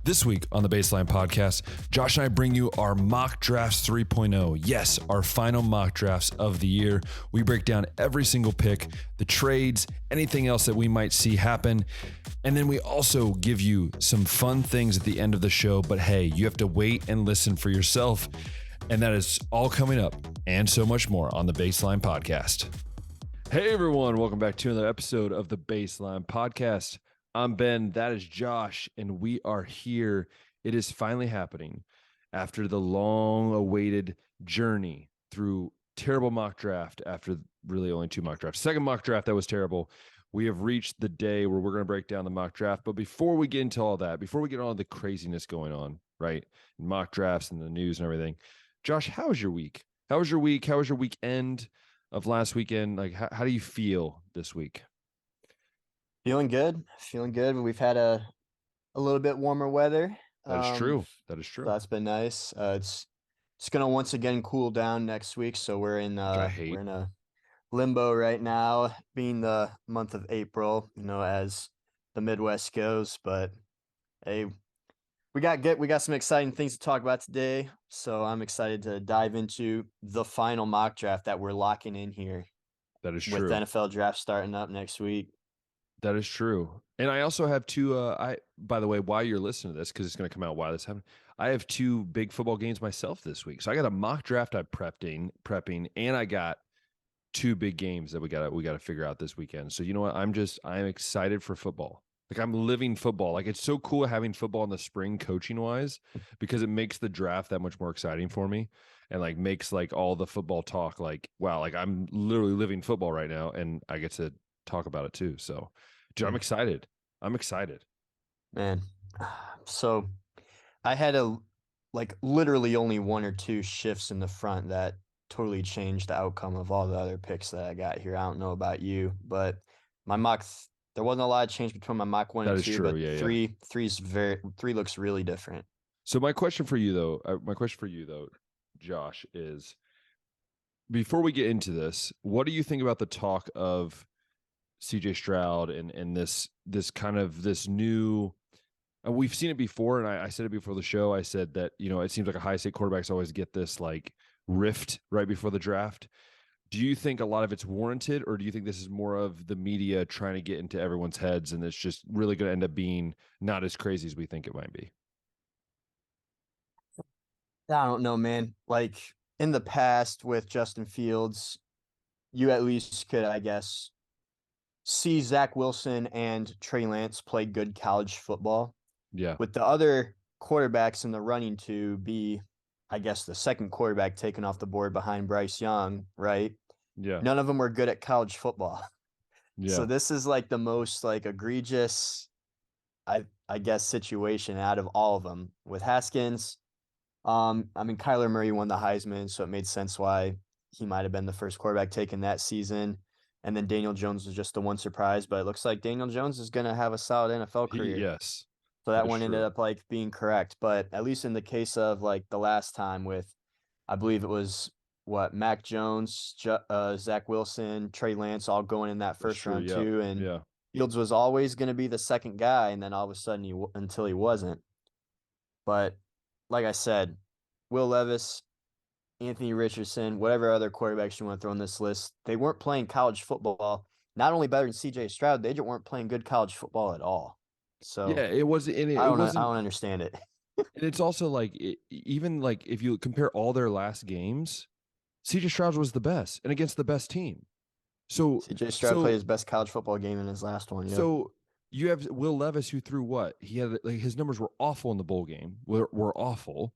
This week on the Baseline Podcast, Josh and I bring you our mock drafts 3.0. Yes, our final mock drafts of the year. We break down every single pick, the trades, anything else that we might see happen. And then we also give you some fun things at the end of the show. But hey, you have to wait and listen for yourself. And that is all coming up and so much more on the Baseline Podcast. Hey everyone, welcome back to another episode of the Baseline Podcast. I'm Ben, that is Josh, and we are here. It is finally happening after the long-awaited journey through terrible mock draft after really only 2 mock drafts. Second mock draft, that was terrible. We have reached the day where we're going to break down the mock draft. But before we get into all that, before we get all the craziness going on, right, in mock drafts and the news and everything, Josh, how was your week? How was your week? How was your weekend of last weekend? Like, how do you feel this week? Feeling good. We've had a little bit warmer weather. That is true. That is true. So that's been nice. It's gonna once again cool down next week. So we're in we're in a limbo right now, being the month of April, as the Midwest goes. But hey, we got some exciting things to talk about today. So I'm excited to dive into the final mock draft that we're locking in here. That is true. With NFL draft starting up next week. That is true. And I also have 2, by the way, while you're listening to this, because it's going to come out while this happened, I have 2 big football games myself this week. So I got a mock draft I'm prepping, and I got 2 big games that we got to figure out this weekend. So you know what? I'm excited for football. Like, I'm living football. Like, it's so cool having football in the spring coaching wise, because it makes the draft that much more exciting for me, and like makes like all the football talk like, wow, like I'm literally living football right now, and I get to talk about it too. So dude, I'm excited. Man. So I had literally only 1 or 2 shifts in the front that totally changed the outcome of all the other picks that I got here. I don't know about you, but my mock, there wasn't a lot of change between my mock 1 and 2, true. But yeah, 3 looks really different. So my question for you though, Josh, is before we get into this, what do you think about the talk of CJ Stroud and this kind of this new, and we've seen it before, and I said it before the show. I said that, it seems like Ohio State quarterbacks always get this like rift right before the draft. Do you think a lot of it's warranted, or do you think this is more of the media trying to get into everyone's heads, and it's just really going to end up being not as crazy as we think it might be? I don't know, man. Like, in the past with Justin Fields, you at least could, I guess, see Zach Wilson and Trey Lance play good college football. Yeah. With the other quarterbacks in the running to be, I guess, the second quarterback taken off the board behind Bryce Young, right? Yeah. None of them were good at college football. Yeah. So this is like the most like egregious, I guess, situation out of all of them. With Haskins, Kyler Murray won the Heisman, so it made sense why he might have been the first quarterback taken that season. And then Daniel Jones was just the one surprise, but it looks like Daniel Jones is going to have a solid NFL career. Yes. So that one ended up like being correct. But at least in the case of like the last time with, I believe it was Mac Jones, Zach Wilson, Trey Lance, all going in that first round too. And Fields was always going to be the second guy. And then all of a sudden until he wasn't. But like I said, Will Levis, Anthony Richardson, whatever other quarterbacks you want to throw on this list, they weren't playing college football. Not only better than CJ Stroud, they just weren't playing good college football at all. So yeah, it was. I don't understand it. And it's also like, even like if you compare all their last games, CJ Stroud was the best and against the best team. So CJ Stroud played his best college football game in his last one. Yep. So you have Will Levis, who threw what? He had, like, his numbers were awful in the bowl game. Were awful.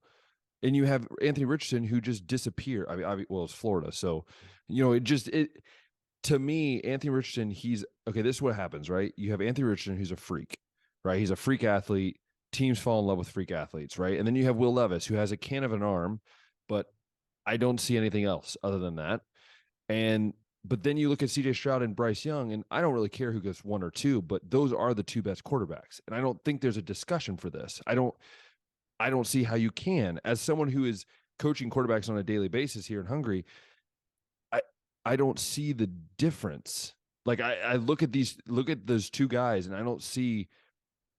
And you have Anthony Richardson, who just disappeared. Well, it's Florida. So, to me, Anthony Richardson, this is what happens, right? You have Anthony Richardson, who's a freak, right? He's a freak athlete. Teams fall in love with freak athletes, right? And then you have Will Levis, who has a can of an arm, but I don't see anything else other than that. But then you look at CJ Stroud and Bryce Young, and I don't really care who gets 1 or 2, but those are the 2 best quarterbacks. And I don't think there's a discussion for this. I don't see how you can. As someone who is coaching quarterbacks on a daily basis here in Hungary, I don't see the difference. Like, I look at those 2 guys, and I don't see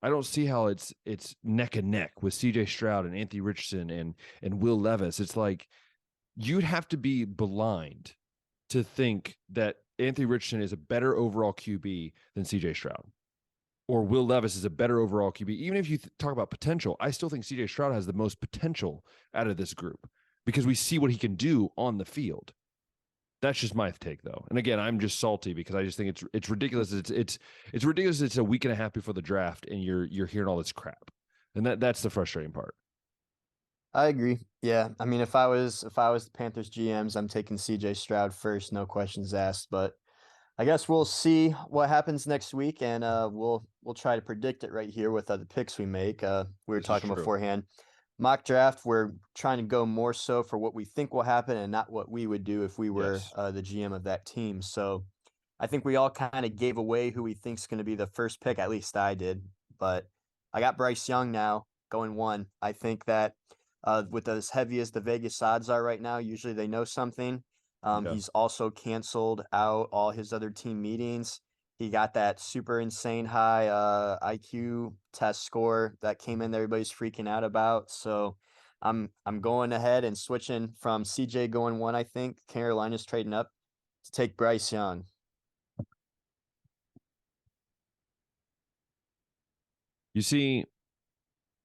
I don't see how it's neck and neck with CJ Stroud and Anthony Richardson and Will Levis. It's like you'd have to be blind to think that Anthony Richardson is a better overall QB than CJ Stroud, or Will Levis is a better overall QB. Even if you talk about potential, I still think CJ Stroud has the most potential out of this group because we see what he can do on the field. That's just my take, though. And again, I'm just salty because I just think it's ridiculous. It's ridiculous. It's a week and a half before the draft, and you're hearing all this crap, and that's the frustrating part. I agree. Yeah, I mean, if I was the Panthers GMs, I'm taking CJ Stroud first, no questions asked. But I guess we'll see what happens next week, and we'll try to predict it right here with the picks we make. We were This is talking true. beforehand. Mock draft, we're trying to go more so for what we think will happen and not what we would do if we were Yes. the GM of that team. So I think we all kind of gave away who we think's going to be the first pick. At least I did. But I got Bryce Young now going 1. I think that with as heavy as the Vegas odds are right now, usually they know something. Yeah. He's also canceled out all his other team meetings. He got that super insane high IQ test score that came in that everybody's freaking out about. So I'm going ahead and switching from CJ going 1, I think. Carolina's trading up to take Bryce Young. You see,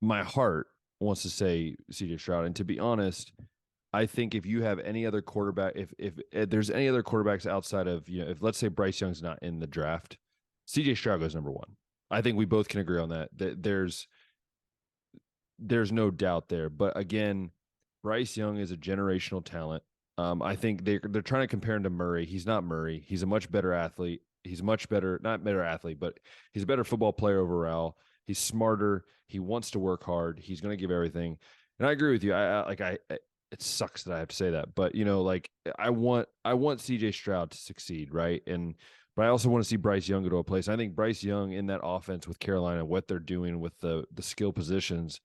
my heart wants to say CJ Stroud, and to be honest, I think if you have any other quarterback, if there's any other quarterbacks outside of, if let's say Bryce Young's not in the draft, CJ Stroud goes number 1. I think we both can agree on that. There's no doubt there. But again, Bryce Young is a generational talent. I think they're trying to compare him to Murray. He's not Murray. He's a much better athlete. He's much better, not better athlete, but he's a better football player overall. He's smarter. He wants to work hard. He's going to give everything. And I agree with you. It sucks that I have to say that, but I want CJ Stroud to succeed, right? But I also want to see Bryce Young go to a place. I think Bryce Young in that offense with Carolina, what they're doing with the skill positions,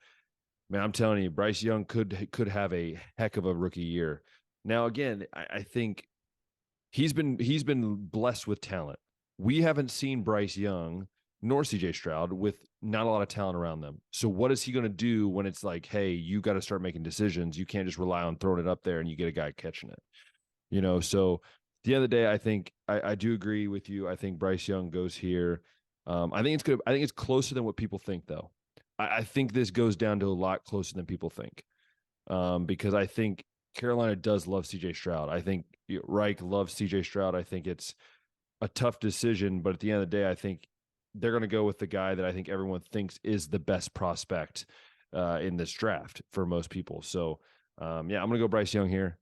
man, I'm telling you, Bryce Young could have a heck of a rookie year. Now, again, I think he's been blessed with talent. We haven't seen Bryce Young nor CJ Stroud with not a lot of talent around them. So what is he going to do when it's like, hey, you got to start making decisions. You can't just rely on throwing it up there and you get a guy catching it. So at the end of the day, I think I do agree with you. I think Bryce Young goes here. I think it's good. I think it's closer than what people think, though. I think this goes down to a lot closer than people think. Because I think Carolina does love CJ Stroud. I think Reich loves CJ Stroud. I think it's a tough decision, but at the end of the day, I think they're going to go with the guy that I think everyone thinks is the best prospect in this draft for most people. So, I'm going to go Bryce Young here.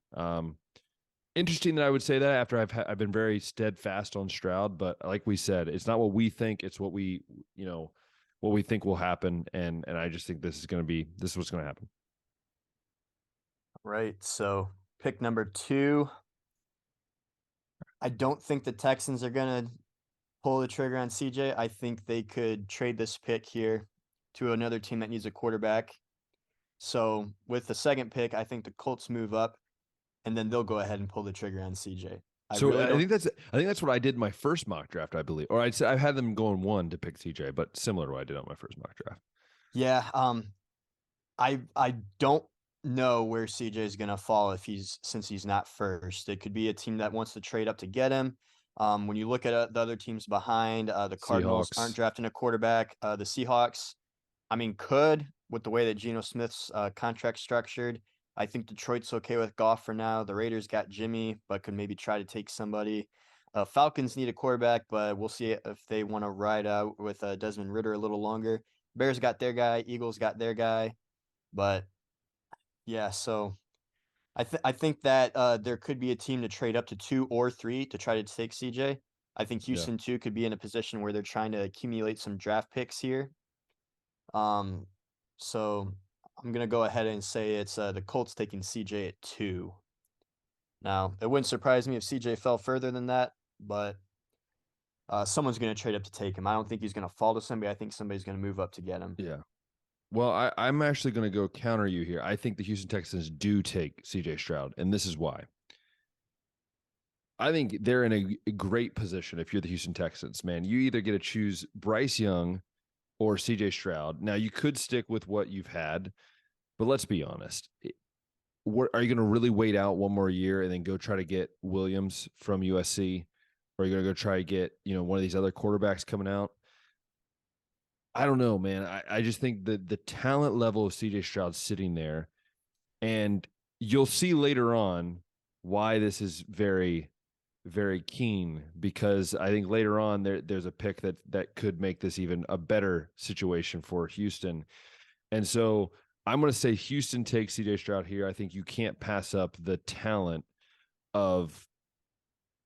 Interesting that I would say that after I've been very steadfast on Stroud, but like we said, it's not what we think; it's what we think will happen, and I just think this is what's going to happen. Right. So pick number 2. I don't think the Texans are going to pull the trigger on CJ. I think they could trade this pick here to another team that needs a quarterback. So with the second pick, I think the Colts move up, and then they'll go ahead and pull the trigger on CJ. I think that's what I did in my first mock draft, I believe. Or I've had them going 1 to pick CJ, but similar to what I did on my first mock draft. Yeah. I don't know where CJ is going to fall since he's not first. It could be a team that wants to trade up to get him. When you look at the other teams behind, the Cardinals aren't drafting a quarterback. The Seahawks, I mean, could, with the way that Geno Smith's contract structured. I think Detroit's okay with Goff for now. The Raiders got Jimmy, but could maybe try to take somebody. Falcons need a quarterback, but we'll see if they want to ride out with Desmond Ridder a little longer. Bears got their guy. Eagles got their guy. But yeah, so I think that there could be a team to trade up to 2 or 3 to try to take CJ. I think Houston too could be in a position where they're trying to accumulate some draft picks here. So I'm gonna go ahead and say it's the Colts taking CJ at 2. Now it wouldn't surprise me if CJ fell further than that, but someone's gonna trade up to take him. I don't think he's gonna fall to somebody. I think somebody's gonna move up to get him. Yeah. Well, I'm actually going to go counter you here. I think the Houston Texans do take CJ Stroud, and this is why. I think they're in a great position if you're the Houston Texans, man. You either get to choose Bryce Young or CJ Stroud. Now, you could stick with what you've had, but let's be honest. What are you going to really wait out one more year and then go try to get Williams from USC? Or are you going to go try to get, one of these other quarterbacks coming out? I don't know, man. I just think that the talent level of CJ Stroud sitting there, and you'll see later on why this is very, very keen, because I think later on there's a pick that could make this even a better situation for Houston. And so I'm going to say Houston takes CJ Stroud here. I think you can't pass up the talent of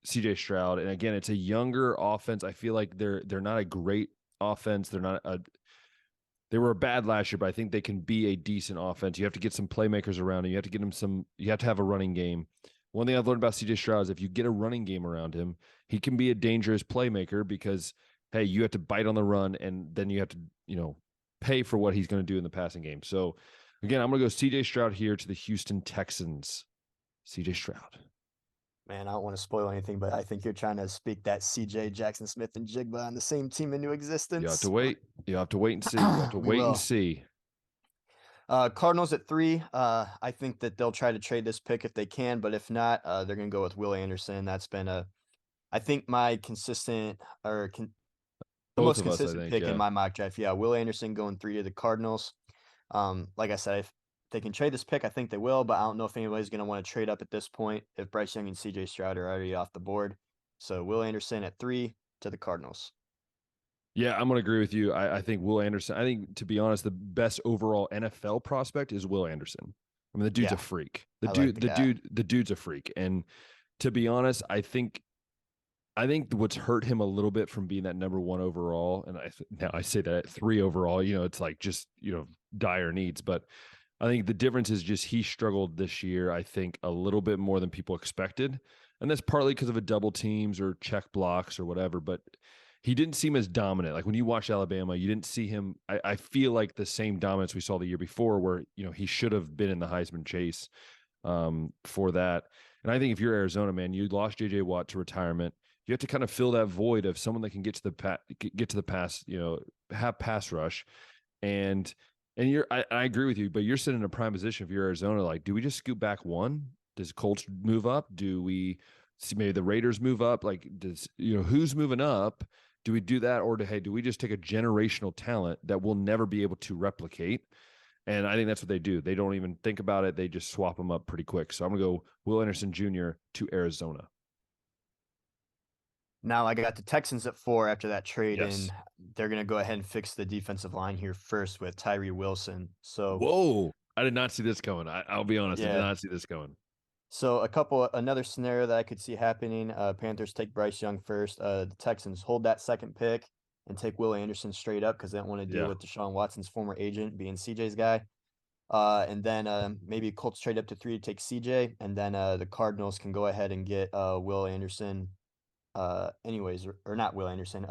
CJ Stroud. And again, it's a younger offense. I feel like they're not a great offense. They were bad last year, but I think they can be a decent offense. You have to get some playmakers around him. You have to get him you have to have a running game. One thing I've learned about CJ Stroud is if you get a running game around him, he can be a dangerous playmaker because, hey, you have to bite on the run and then you have to, pay for what he's going to do in the passing game. So again, I'm going to go CJ Stroud here to the Houston Texans. CJ Stroud. Man, I don't want to spoil anything, but I think you're trying to speak that CJ, Jackson Smith, and Jigba on the same team into existence. You have to wait. You have to wait and see. You have to wait and see. Cardinals at 3. I think that they'll try to trade this pick if they can, but if not, they're going to go with Will Anderson. That's been I think my consistent the most consistent pick in my mock draft. Yeah, Will Anderson going 3 to the Cardinals. Like I said, if they can trade this pick, I think they will, but I don't know if anybody's going to want to trade up at this point if Bryce Young and CJ Stroud are already off the board. So Will Anderson at 3 to the Cardinals. Yeah, I'm going to agree with you. I think Will Anderson, to be honest, the best overall NFL prospect is Will Anderson. I mean, the dude's a freak. The dude's a freak. And to be honest, I think what's hurt him a little bit from being that number 1 overall, and now I say that at 3 overall, it's like just, dire needs. But I think the difference is just he struggled this year, I think, a little bit more than people expected. And that's partly because of a double teams or check blocks or whatever. But he didn't seem as dominant. Like when you watch Alabama, you didn't see him. I feel like the same dominance we saw the year before where, he should have been in the Heisman chase for that. And I think if you're Arizona, man, you lost J.J. Watt to retirement. You have to kind of fill that void of someone that can get to the pass, have pass rush. And I agree with you, but you're sitting in a prime position if you're Arizona. Like, do we just scoot back 1? Does Colts move up? Do we see maybe the Raiders move up? Like, who's moving up? Do we do that? Or do we just take a generational talent that we'll never be able to replicate? And I think that's what they do. They don't even think about it. They just swap them up pretty quick. So I'm going to go Will Anderson Jr. to Arizona. Now I got the Texans at 4 after that trade, and they're going to go ahead and fix the defensive line here first with Tyree Wilson. So, whoa, I did not see this coming. I'll be honest, I did not see this coming. So another scenario that I could see happening, Panthers take Bryce Young first. The Texans hold that second pick and take Will Anderson straight up because they don't want to deal with Deshaun Watson's former agent being CJ's guy. And then maybe Colts trade up to 3 to take CJ, and then the Cardinals can go ahead and get Will Anderson. Anyways, or not Will Anderson,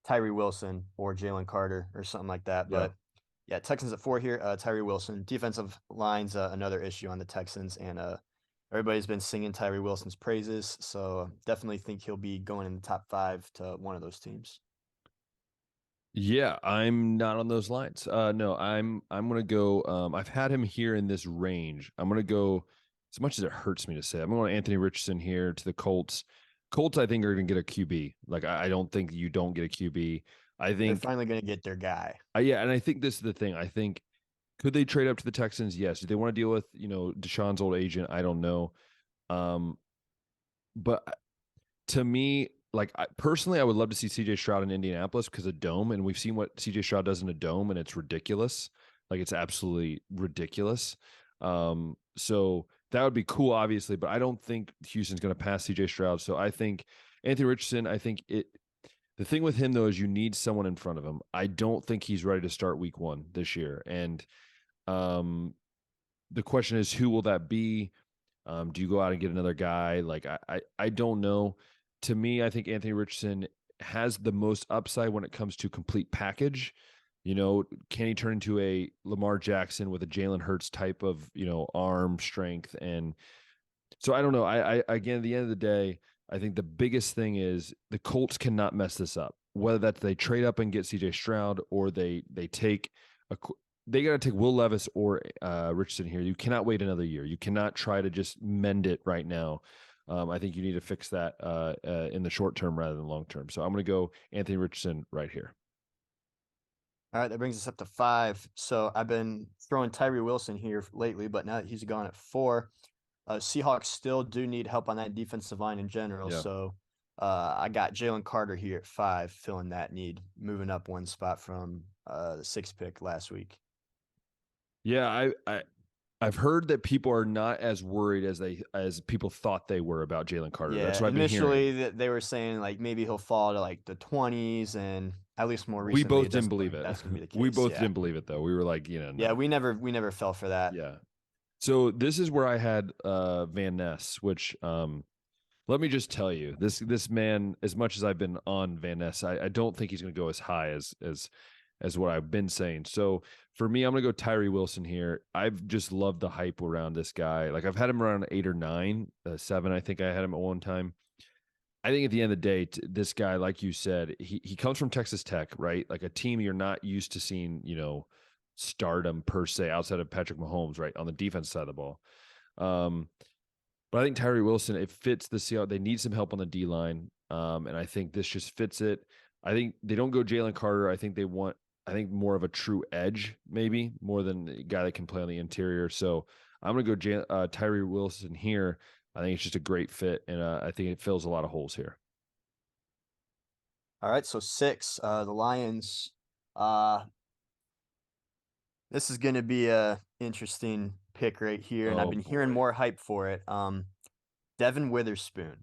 Tyree Wilson or Jalen Carter or something like that. Yeah. But yeah, Texans at 4 here. Tyree Wilson. Defensive line's another issue on the Texans, and everybody's been singing Tyree Wilson's praises, so definitely think he'll be going in the top 5 to one of those teams. Yeah, I'm not on those lines. No, I'm going to go. I've had him here in this range. I'm going to go, as much as it hurts me to say, I'm going to Anthony Richardson here to the Colts. Colts, I think, are going to get a QB. Like, I don't think you don't get a QB. I think they're finally going to get their guy. Yeah, and I think this is the thing. I think, could they trade up to the Texans? Yes. Do they want to deal with, Deshaun's old agent? I don't know. But to me, like, personally, I would love to see CJ Stroud in Indianapolis because of dome, and we've seen what CJ Stroud does in a dome, and it's ridiculous. Like, it's absolutely ridiculous. So that would be cool, obviously, but I don't think Houston's going to pass CJ Stroud. So I think Anthony Richardson, the thing with him, though, is you need someone in front of him. I don't think he's ready to start week 1 this year. And the question is, who will that be? Do you go out and get another guy? Like, I don't know. To me, I think Anthony Richardson has the most upside when it comes to complete package. Can he turn into a Lamar Jackson with a Jalen Hurts type of, arm strength? And so I don't know. I again, at the end of the day, I think the biggest thing is the Colts cannot mess this up. whether that's they trade up and get CJ Stroud or they take they got to take Will Levis or Richardson here. You cannot wait another year. You cannot try to just mend it right now. I think you need to fix that in the short term rather than long term. So I'm going to go Anthony Richardson right here. All right, that brings us up to 5. So I've been throwing Tyree Wilson here lately, but now that he's gone at 4. Seahawks still do need help on that defensive line in general. Yeah. So I got Jalen Carter here at 5, filling that need, moving up one spot from the 6th pick last week. Yeah, I've heard that people are not as worried as people thought they were about Jalen Carter. Yeah, that's what I've been hearing. Initially they were saying like maybe he'll fall to like the 20s, and at least more We recently both didn't believe it. that's gonna be the case. We both didn't believe it though. We were like, no. Yeah, we never fell for that. Yeah. So this is where I had Van Ness, which let me just tell you, this man, as much as I've been on Van Ness, I don't think he's going to go as high as what I've been saying. So for me, I'm going to go Tyree Wilson here. I've just loved the hype around this guy. Like I've had him around 8 or 9, 7. I think I had him at one time. I think at the end of the day, this guy, like you said, he comes from Texas Tech, right? Like a team you're not used to seeing, stardom per se outside of Patrick Mahomes, right? On the defense side of the ball. But I think Tyree Wilson, it fits the Seahawks. They need some help on the D line. And I think this just fits it. I think they don't go Jalen Carter. I think they want, more of a true edge, maybe more than a guy that can play on the interior. So I'm going to go Tyree Wilson here. I think it's just a great fit. And I think it fills a lot of holes here. All right. So 6, the Lions, this is going to be a interesting pick right here, and I've been hearing more hype for it. Devin Witherspoon.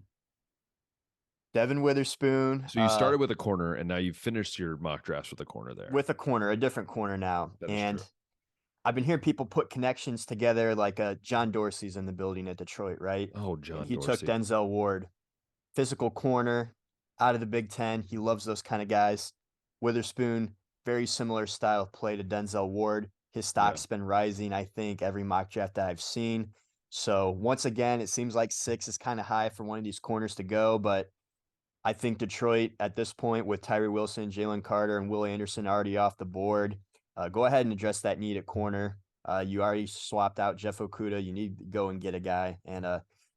So you started with a corner, and now you've finished your mock drafts with a corner there. With a corner, a different corner now. That is true. I've been hearing people put connections together, like John Dorsey's in the building at Detroit, right? Oh, John He Dorsey. took Denzel Ward, physical corner, out of the Big Ten. He loves those kind of guys. Witherspoon, very similar style of play to Denzel Ward. His stock's been rising, I think, every mock draft that I've seen. So once again, it seems like 6 is kind of high for one of these corners to go, but I think Detroit at this point with Tyree Wilson, Jalen Carter, and Will Anderson already off the board, go ahead and address that need at corner. You already swapped out Jeff Okudah. You need to go and get a guy. And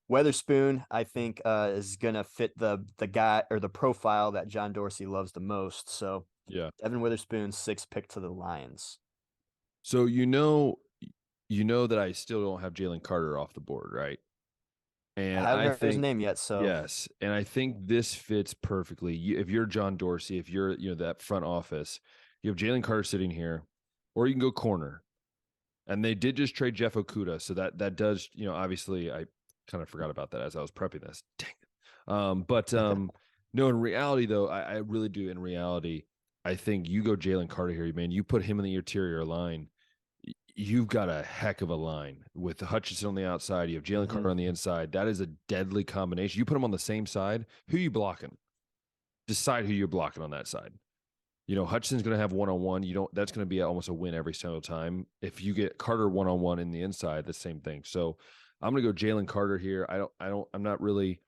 Witherspoon, I think, is going to fit the guy or the profile that John Dorsey loves the most. So yeah, Devin Witherspoon, 6th pick to the Lions. So you know that I still don't have Jalen Carter off the board, right? And I haven't heard his name yet, so yes, and I think this fits perfectly. If you're John Dorsey, if you're that front office, you have Jalen Carter sitting here, or you can go corner. And they did just trade Jeff Okudah, so that does obviously I kind of forgot about that as I was prepping this. Dang it. No, in reality though, I really do. In reality, I think you go Jalen Carter here, man. You put him in the interior line. You've got a heck of a line with Hutchinson on the outside. You have Jalen Carter on the inside. That is a deadly combination. You put them on the same side. Who are you blocking? Decide who you're blocking on that side. Hutchinson's going to have one-on-one. That's going to be almost a win every single time. If you get Carter one-on-one in the inside, the same thing. So I'm going to go Jalen Carter here. I'm not really.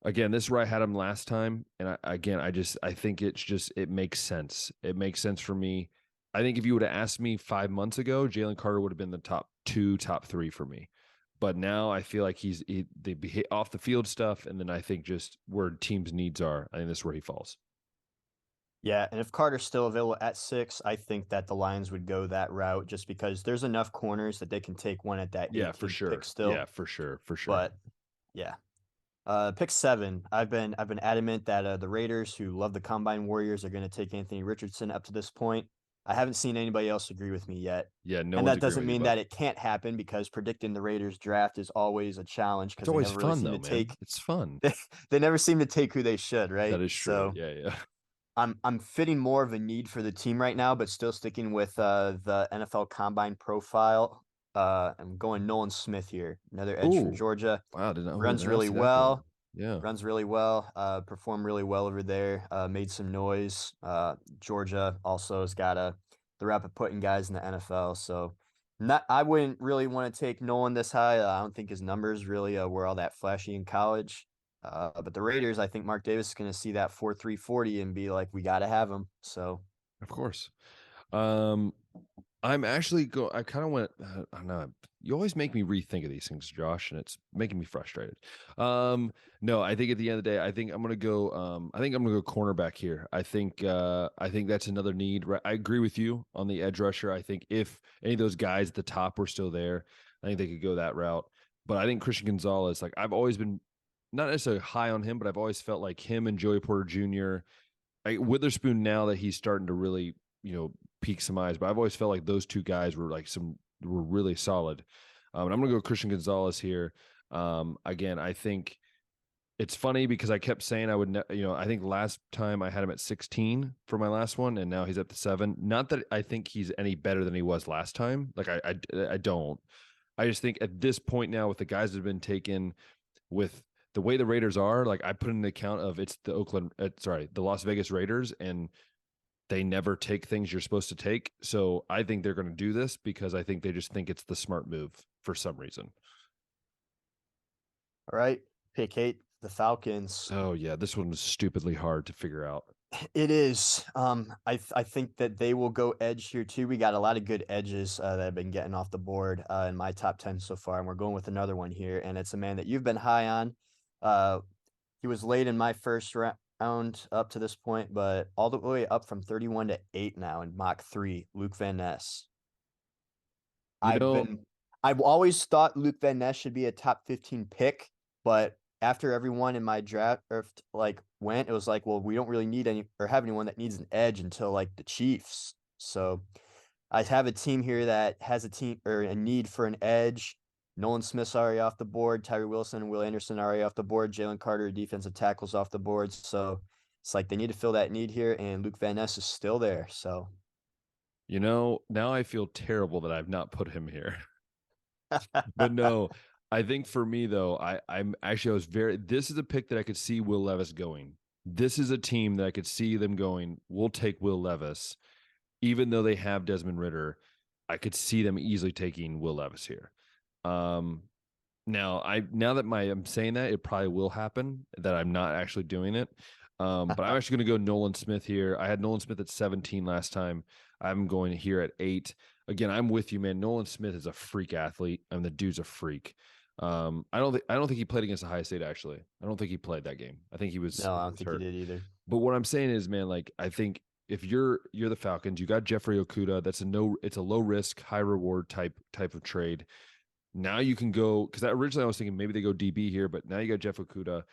Again, this is where I had him last time, and I think it makes sense. It makes sense for me. I think if you would have asked me 5 months ago, Jalen Carter would have been the top 2, top 3 for me. But now I feel like they be off the field stuff, and then I think just where teams' needs are, I think this is where he falls. Yeah, and if Carter's still available at 6, I think that the Lions would go that route just because there's enough corners that they can take one at that 18th for sure. pick still. Yeah, for sure. But yeah. Pick 7. I've been adamant that the Raiders, who love the Combine Warriors, are going to take Anthony Richardson up to this point. I haven't seen anybody else agree with me yet. Yeah, no. And that doesn't mean that it can't happen, because predicting the Raiders draft is always a challenge. It's always fun though, man. It's fun. They never seem to take who they should, right? That is true. So yeah. I'm fitting more of a need for the team right now, but still sticking with the NFL Combine profile. I'm going Nolan Smith here, another edge for Georgia. Wow, didn't know. Runs really well. Yeah, runs really well. Performed really well over there. Made some noise. Georgia also has got the rep of putting guys in the NFL. So I wouldn't really want to take Nolan this high. I don't think his numbers really were all that flashy in college. But the Raiders, I think Mark Davis is going to see that 4.340 and be like, we got to have him. So, Of course. Um, I'm actually I kind of went. I don't know. You always make me rethink of these things, Josh, and it's making me frustrated. No, I think at the end of the day, I think I'm gonna go. I think I'm gonna go cornerback here. I think. I think that's another need. Right? I agree with you on the edge rusher. I think if any of those guys at the top were still there, I think they could go that route. But I think Christian Gonzalez, like I've always been, not necessarily high on him, but I've always felt like him and Joey Porter Jr. Witherspoon, now that he's starting to really, peak some eyes, but I've always felt like those two guys were really solid. And I'm gonna go Christian Gonzalez here. Again, I think it's funny because I kept saying I would, I think last time I had him at 16 for my last one, and now he's at the 7. Not that I think he's any better than he was last time. Like I don't. I just think at this point now, with the guys that have been taken, with the way the Raiders are, like I put in the account of it's the Las Vegas Raiders, and they never take things you're supposed to take. So I think they're going to do this because I think they just think it's the smart move for some reason. all right, pick 8, the Falcons. Oh yeah, this one was stupidly hard to figure out. It is. I think that they will go edge here too. We got a lot of good edges that have been getting off the board in my top 10 so far, and we're going with another one here. And it's a man that you've been high on. He was late in my first round up to this point, but all the way up from 31 to 8 now in mock 3. Luke Van Ness. You know, I've always thought Luke Van Ness should be a top 15 pick, but after everyone in my draft like went, it was like, well, we don't really need any or have anyone that needs an edge until like the Chiefs. So I have a team here that has a team or a need for an edge. Nolan Smith's already off the board. Tyree Wilson and Will Anderson are already off the board. Jalen Carter, defensive tackles, off the board. So it's like they need to fill that need here, and Luke Van Ness is still there. So, now I feel terrible that I've not put him here. But no, I think for me though, this is a pick that I could see Will Levis going. This is a team that I could see them going, we'll take Will Levis. Even though they have Desmond Ridder, I could see them easily taking Will Levis here. Now that I'm saying that, it probably will happen that I'm not actually doing it. But I'm actually going to go Nolan Smith here. I had Nolan Smith at 17 last time. I'm going here at 8. Again, I'm with you, man. Nolan Smith is a freak athlete. I mean, the dude's a freak. I don't think he played against Ohio State. Actually, I don't think he played that game. I think he was. No, I don't think he did either. But what I'm saying is, man, like I think if you're the Falcons, you got Jeffrey Okudah. It's a low risk, high reward type of trade. Now you can go, because originally I was thinking maybe they go DB here, but now you got Jeff Okudah.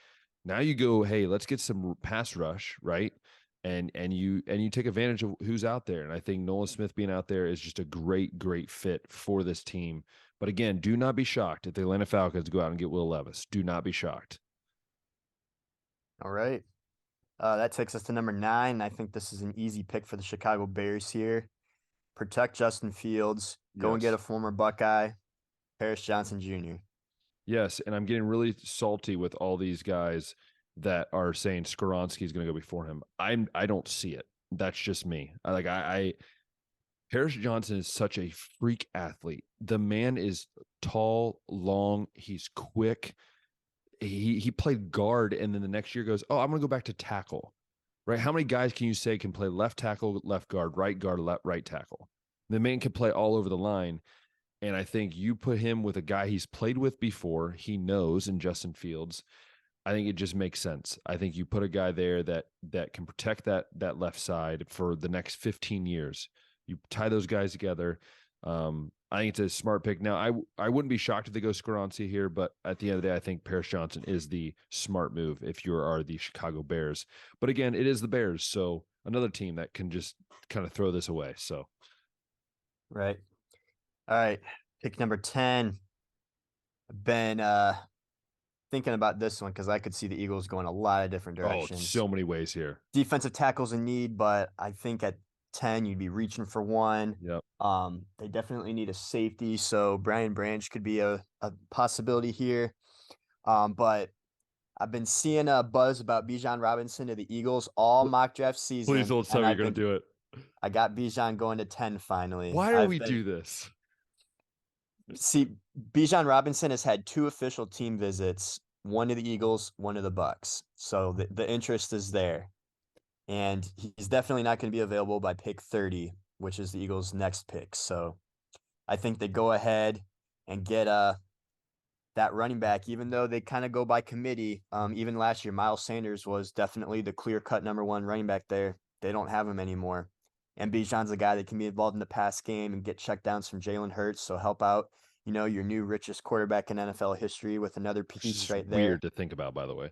Now you go, hey, let's get some pass rush, right? And you take advantage of who's out there. And I think Nolan Smith being out there is just a great fit for this team. But again, do not be shocked if the Atlanta Falcons go out and get Will Levis. Do not be shocked. All right. That takes us to number 9. I think this is an easy pick for the Chicago Bears here. Protect Justin Fields. Go and get a former Buckeye, Paris Johnson Jr. Yes, and I'm getting really salty with all these guys that are saying Skoronski is going to go before him. I don't see it. That's just me. Paris Johnson is such a freak athlete. The man is tall, long. He's quick. He played guard, and then the next year goes, oh, I'm going to go back to tackle. Right? How many guys can you say can play left tackle, left guard, right tackle? The man can play all over the line. And I think you put him with a guy he's played with before, he knows, in Justin Fields. I think it just makes sense. I think you put a guy there that can protect that left side for the next 15 years. You tie those guys together. I think it's a smart pick. Now, I wouldn't be shocked if they go Skoronski here, but at the end of the day, I think Paris Johnson is the smart move if you are the Chicago Bears. But again, it is the Bears, so another team that can just kind of throw this away. So, right. All right, pick number 10. I've been thinking about this one because I could see the Eagles going a lot of different directions. Oh, so many ways here. Defensive tackles in need, but I think at 10 you'd be reaching for one. Yep. They definitely need a safety, so Brian Branch could be a possibility here. But I've been seeing a buzz about Bijan Robinson to the Eagles all mock draft season. Please don't tell me you're going to do it. I got Bijan going to 10 finally. Why do we do this? See, Bijan Robinson has had 2 official team visits one to the Eagles, one to the Bucks. So the interest is there. And he's definitely not going to be available by pick 30, which is the Eagles' next pick. So I think they go ahead and get that running back, even though they kind of go by committee. Even last year, Miles Sanders was definitely the clear-cut number one running back there. They don't have him anymore. And Bijan's a guy that can be involved in the pass game and get checkdowns from Jalen Hurts. So help out, your new richest quarterback in NFL history with another Which is piece just right there. weird to think about, by the way.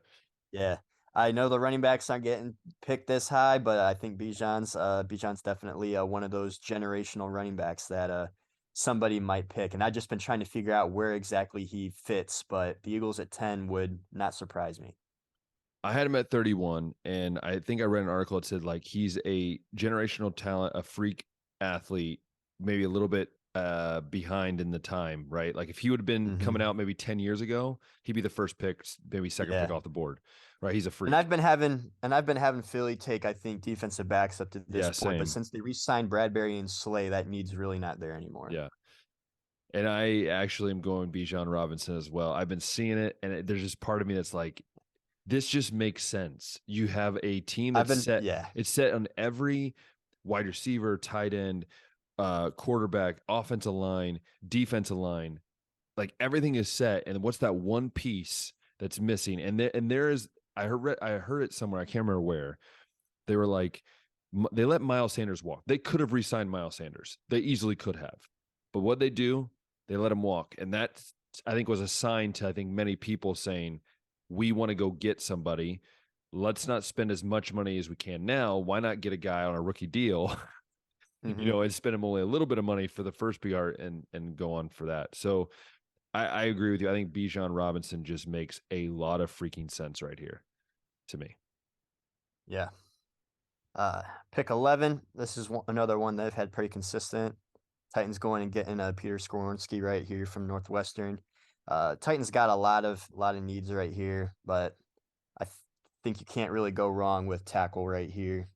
Yeah. I know the running backs aren't getting picked this high, but I think Bijan's definitely one of those generational running backs that somebody might pick. And I've just been trying to figure out where exactly he fits, but the Eagles at 10 would not surprise me. I had him at 31, and I think I read an article that said like he's a generational talent, a freak athlete, maybe a little bit behind in the time, right? Like if he would have been coming out maybe 10 years ago, he'd be the first pick, maybe second pick Yeah. off the board, right? He's a freak. And I've been having Philly take, I think, defensive backs up to this Yeah, point, but same. since they re-signed Bradbury and Slay, that need's really not there anymore. Yeah. And I actually am going Bijan Robinson as well. I've been seeing it, and there's just part of me that's like, this just makes sense. You have a team that's set. Yeah. It's set on every wide receiver, tight end, quarterback, offensive line, defensive line. Like everything is set, and what's that one piece that's missing? And there is. I heard it somewhere. I can't remember where. They were like, they let Miles Sanders walk. They could have re-signed Miles Sanders. They easily could have, but what they do, they let him walk, and that I think was a sign to many people saying, we want to go get somebody. Let's not spend as much money as we can now. Why not get a guy on a rookie deal, and spend him only a little bit of money for the first PR and go on for that. So I agree with you. I think Bijan Robinson just makes a lot of freaking sense right here to me. Yeah. Pick 11. This is another one they've had pretty consistent. Titans going and getting Peter Skoronski right here from Northwestern. Titans got a lot of needs right here, but I think you can't really go wrong with tackle right here.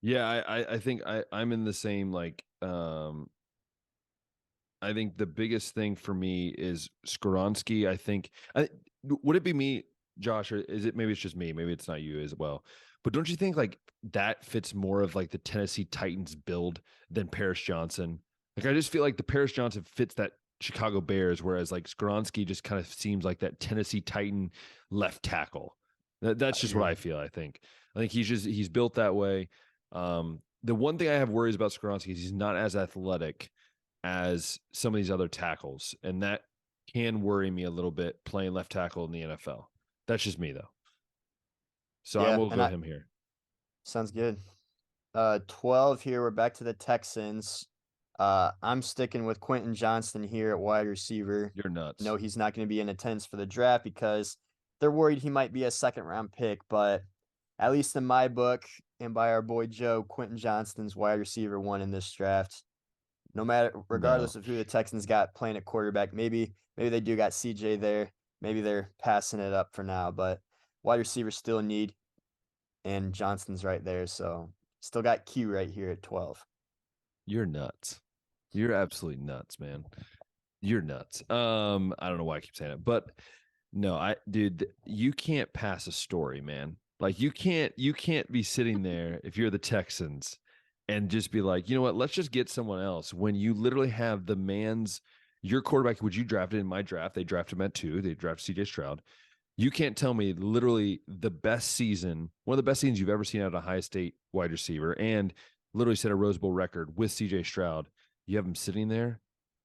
Yeah, I think I'm in the same I think the biggest thing for me is Skoronski. Would it be me, Josh, or is it maybe it's just me? Maybe it's not you as well. But don't you think like that fits more of like the Tennessee Titans build than Paris Johnson? Like I just feel like the Paris Johnson fits that Chicago Bears, whereas like Skoronski just kind of seems like that Tennessee Titan left tackle. That's just what I feel. I think he's built that way. The one thing I have worries about Skoronski is he's not as athletic as some of these other tackles, and that can worry me a little bit playing left tackle in the NFL. That's just me though. So I will go him here. Sounds good. 12 here. We're back to the Texans. I'm sticking with Quentin Johnston here at wide receiver. You're nuts. No, he's not going to be in attendance for the draft because they're worried he might be a second round pick, but at least in my book and by our boy Joe, Quentin Johnston's wide receiver one in this draft. Regardless of who the Texans got playing at quarterback, maybe they do got CJ there. Maybe they're passing it up for now, but wide receiver still a need, and Johnston's right there. So still got Q right here at 12. You're nuts. You're absolutely nuts, man. You're nuts. I don't know why I keep saying it, but no, dude, you can't pass a story, man. Like you can't be sitting there if you're the Texans and just be like, you know what, let's just get someone else when you literally have your quarterback, would you draft it in my draft? They drafted him at 2. They drafted CJ Stroud. You can't tell me literally one of the best seasons you've ever seen out of a Ohio State wide receiver and literally set a Rose Bowl record with CJ Stroud. You have him sitting there.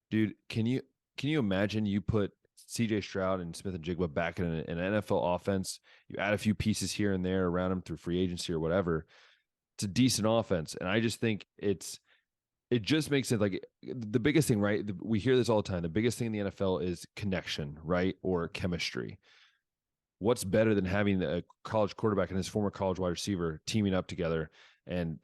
Dude, can you imagine you put CJ Stroud and Smith and Jigba back in an NFL offense? You add a few pieces here and there around him through free agency or whatever. It's a decent offense. And I just think it just makes sense. Like the biggest thing, right? We hear this all the time. The biggest thing in the NFL is connection, right? Or chemistry. What's better than having a college quarterback and his former college wide receiver teaming up together? And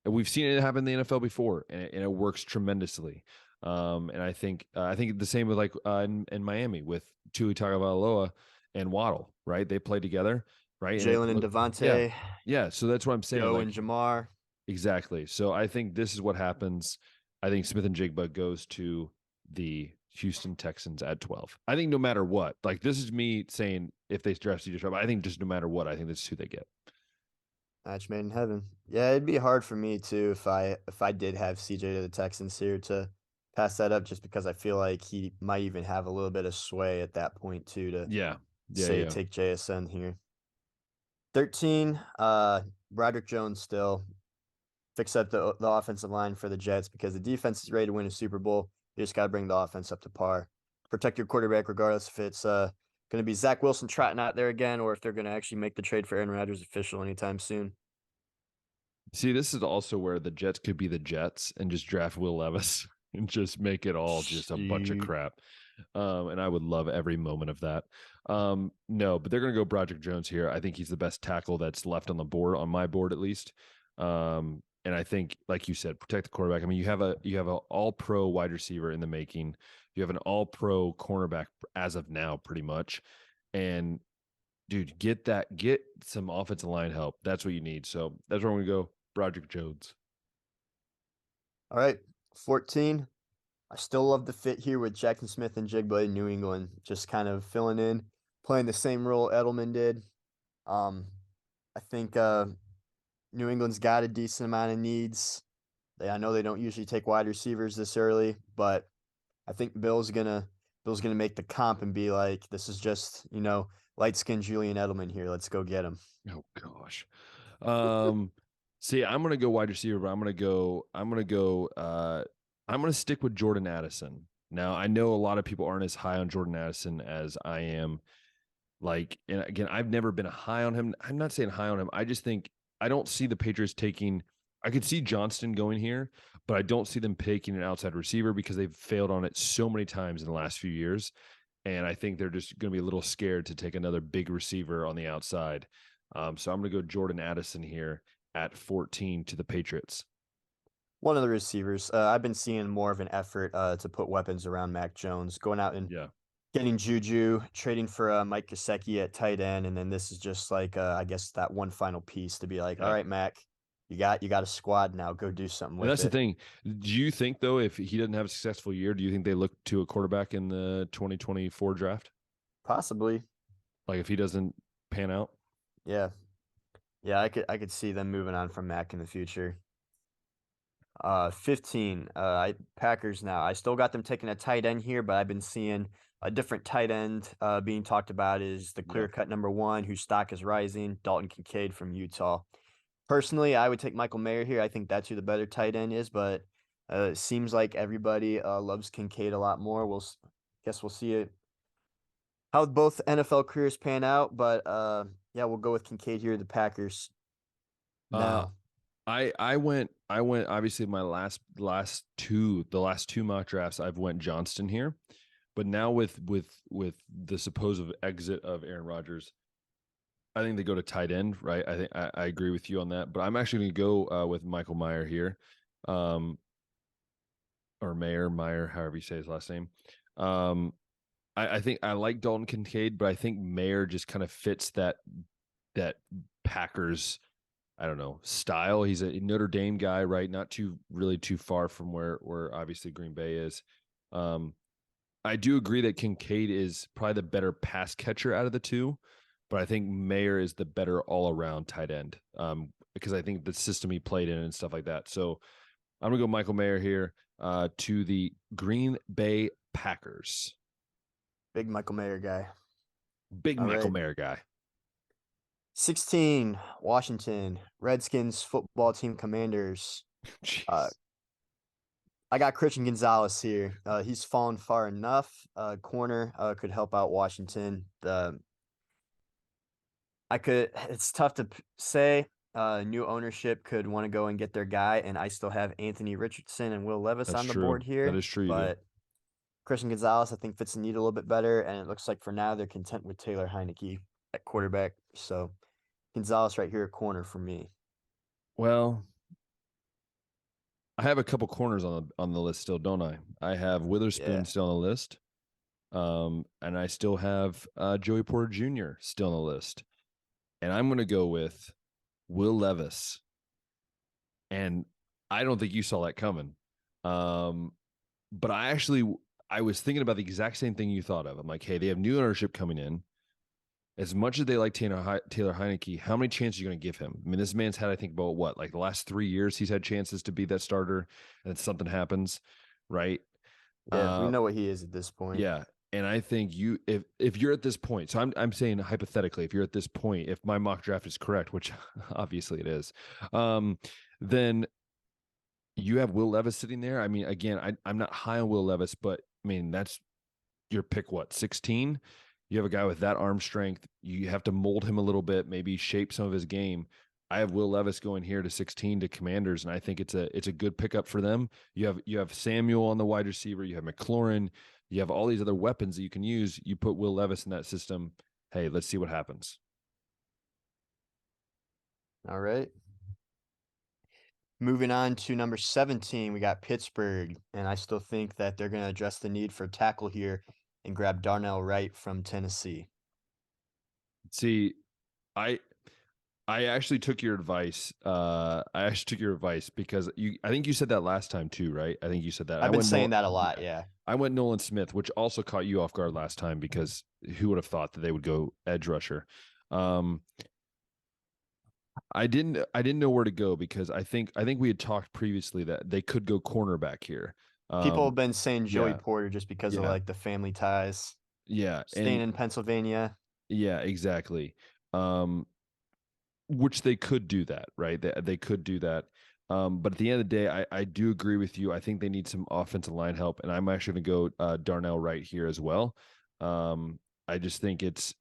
we've seen it happen in the NFL before, and it works tremendously. And I think the same with like in Miami with Tua Tagovailoa and Waddle, right? They play together, right? Jalen and Devontae. Yeah. So that's what I'm saying. Joe and Jamar. Exactly. So I think this is what happens. I think Smith and Jigba goes to the Houston Texans at 12. I think no matter what, like this is me saying if they draft CJ Stroud, I think just no matter what, I think this is who they get. Match made in heaven. Yeah, it'd be hard for me too if I did have CJ to the Texans here to pass that up, just because I feel like he might even have a little bit of sway at that point too to Yeah. Yeah. say Yeah. take JSN here. 13, Broderick Jones still fix up the offensive line for the Jets because the defense is ready to win a Super Bowl. You just got to bring the offense up to par. Protect your quarterback regardless if it's going to be Zach Wilson trotting out there again or if they're going to actually make the trade for Aaron Rodgers official anytime soon. See, this is also where the Jets could be the Jets and just draft Will Levis and just make it all just a bunch of crap. And I would love every moment of that. No, but they're going to go Broderick Jones here. I think he's the best tackle that's left on the board, on my board at least. And I think, like you said, protect the quarterback. I mean, you have an all-pro wide receiver in the making. You have an all-pro cornerback as of now, pretty much. And dude, get some offensive line help. That's what you need. So that's where I'm going to go. Broderick Jones. All right, 14. I still love the fit here with Jackson Smith and Jigba in New England, just kind of filling in, playing the same role Edelman did. I think New England's got a decent amount of needs. I know they don't usually take wide receivers this early, but I think Bill's gonna make the comp and be like, this is just, light skinned Julian Edelman here. Let's go get him. Oh gosh. See, I'm gonna go wide receiver, but I'm gonna stick with Jordan Addison. Now I know a lot of people aren't as high on Jordan Addison as I am. Like, and again, I've never been high on him. I'm not saying high on him. I just think I don't see the Patriots taking. I could see Johnston going here, but I don't see them taking an outside receiver because they've failed on it so many times in the last few years. And I think they're just going to be a little scared to take another big receiver on the outside. So I'm going to go Jordan Addison here at 14 to the Patriots. One of the receivers. I've been seeing more of an effort to put weapons around Mac Jones, going out and getting Juju, trading for Mike Gesicki at tight end, and then this is just like I guess that one final piece to be like, all right, Mac, you got a squad now. Go do something with it. That's the thing. Do you think though, if he doesn't have a successful year, do you think they look to a quarterback in the 2024 draft? Possibly. Like if he doesn't pan out? Yeah. Yeah, I could see them moving on from Mac in the future. 15. Packers now. I still got them taking a tight end here, but I've been seeing a different tight end being talked about is the clear-cut number one, whose stock is rising, Dalton Kincaid from Utah. Personally, I would take Michael Mayer here. I think that's who the better tight end is, but it seems like everybody loves Kincaid a lot more. Guess we'll see it how both NFL careers pan out, but yeah, we'll go with Kincaid here, the Packers. Now. I went obviously my last two mock drafts I've went Johnston here, but now with the supposed exit of Aaron Rodgers, I think they go to tight end, right? I think I agree with you on that, but I'm actually going to go with Michael Mayer here, or Meyer, however you say his last name. I think I like Dalton Kincaid, but I think Mayer just kind of fits that Packers, I don't know, style. He's a Notre Dame guy, right? Not too far from where obviously Green Bay is. I do agree that Kincaid is probably the better pass catcher out of the two, but I think Mayer is the better all around tight end. Because I think the system he played in and stuff like that. So I'm gonna go Michael Mayer here to the Green Bay Packers. Big Michael Mayer guy. Mayer guy. 16, Washington Redskins football team Commanders. I got Christian Gonzalez here. He's fallen far enough. Corner could help out Washington. It's tough to say. New ownership could want to go and get their guy, and I still have Anthony Richardson and Will Levis on the board here. That is true. But Christian Gonzalez, I think, fits the need a little bit better, and it looks like for now they're content with Taylor Heineke at quarterback. So Gonzalez right here at corner for me. Well, I have a couple corners on the list still, don't I? I have Witherspoon still on the list. And I still have Joey Porter Jr. still on the list. And I'm going to go with Will Levis. And I don't think you saw that coming. But I actually I was thinking about the exact same thing you thought of. I'm like, hey, they have new ownership coming in. As much as they like Taylor Heineke, how many chances are you going to give him? I mean, this man's had, I think, about what, like the last 3 years, he's had chances to be that starter, and then something happens, right? Yeah, we Uh, know what he is at this point. yeah, and I think if you're at this point, so I'm saying hypothetically, if you're at this point, if my mock draft is correct, which obviously it is, then you have Will Levis sitting there. I mean, again, I'm not high on Will Levis, but I mean that's your pick. What, 16? You have a guy with that arm strength. You have to mold him a little bit, maybe shape some of his game. I have Will Levis going here to 16 to Commanders, and I think it's a good pickup for them. You have Samuel on the wide receiver. You have McLaurin. You have all these other weapons that you can use. You put Will Levis in that system. Hey, let's see what happens. All right. Moving on to number 17, we got Pittsburgh, and I still think that they're going to address the need for tackle here and grab Darnell Wright from Tennessee. See, I I actually took your advice. Because I think you said that last time too, right? I think you said that. I've been saying that a lot, yeah. I went Nolan Smith, which also caught you off guard last time because who would have thought that they would go edge rusher? Um, I didn't know where to go because I think we had talked previously that they could go cornerback here. People Um, have been saying Joey yeah, Porter just because of yeah, like the family ties, yeah, staying and in Pennsylvania. yeah, exactly. Um, which they could do that, right? They could do that. But at the end of the day, I do agree with you. I think they need some offensive line help, and I'm actually going to go Darnell Wright here as well. I just think it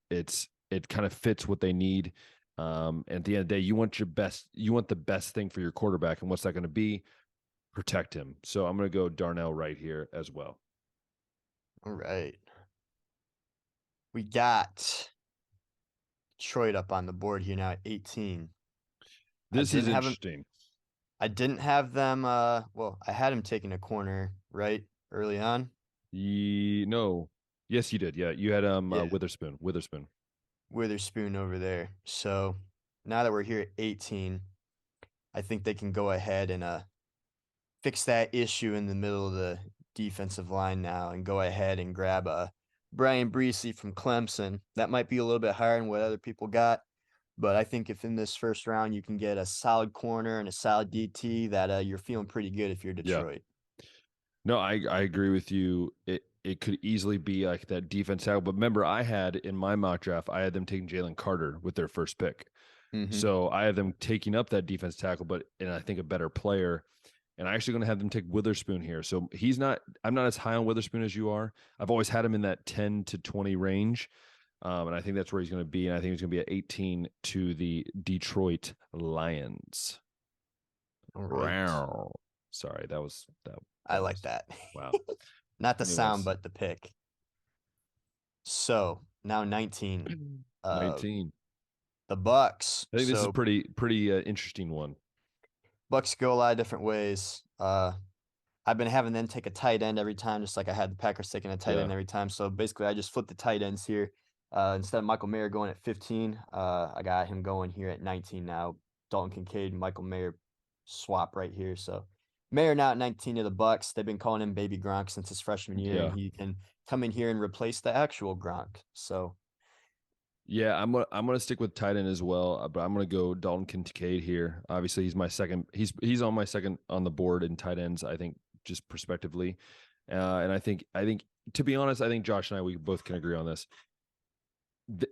kind of fits what they need. And at the end of the day, you want the best thing for your quarterback, and what's that going to be? Protect him. So I'm going to go Darnell Wright here as well. All right. We got Detroit up on the board here now at 18. This is interesting. I didn't have them well, I had him taking a corner, right? Early on. No, yes, you did. Yeah, you had Yeah. Witherspoon. Witherspoon over there. So now that we're here at 18, I think they can go ahead and fix that issue in the middle of the defensive line now and go ahead and grab Brian Breesy from Clemson. That might be a little bit higher than what other people got, but I think if in this first round you can get a solid corner and a solid DT, that you're feeling pretty good if you're Yeah. Detroit. No, I agree with you. It could easily be like that defense tackle. But remember, I had in my mock draft, I had them taking Jalen Carter with their first pick. Mm-hmm. So I had them taking up that defense tackle, and I think a better player. And I'm actually going to have them take Witherspoon here. So I'm not as high on Witherspoon as you are. I've always had him in that 10 to 20 range. And I think that's where he's going to be. And I think he's going to be at 18 to the Detroit Lions. All right. Wow. Sorry, that. I like that. Wow. Not the Anyways. sound, but the pick. So now 19. 19. The Bucks. I think this is a pretty interesting one. Bucks go a lot of different ways. I've been having them take a tight end every time, just like I had the Packers taking a tight end every time. So basically, I just flipped the tight ends here. Instead of Michael Mayer going at 15, I got him going here at 19 now. Dalton Kincaid, Michael Mayer swap right here. So Mayer now at 19 to the Bucks. They've been calling him Baby Gronk since his freshman year, and he can come in here and replace the actual Gronk. So yeah, I'm gonna stick with tight end as well, but I'm gonna go Dalton Kincaid here. Obviously, he's my second. He's on my second on the board in tight ends. I think just prospectively, and I think to be honest, I think Josh and I we both can agree on this.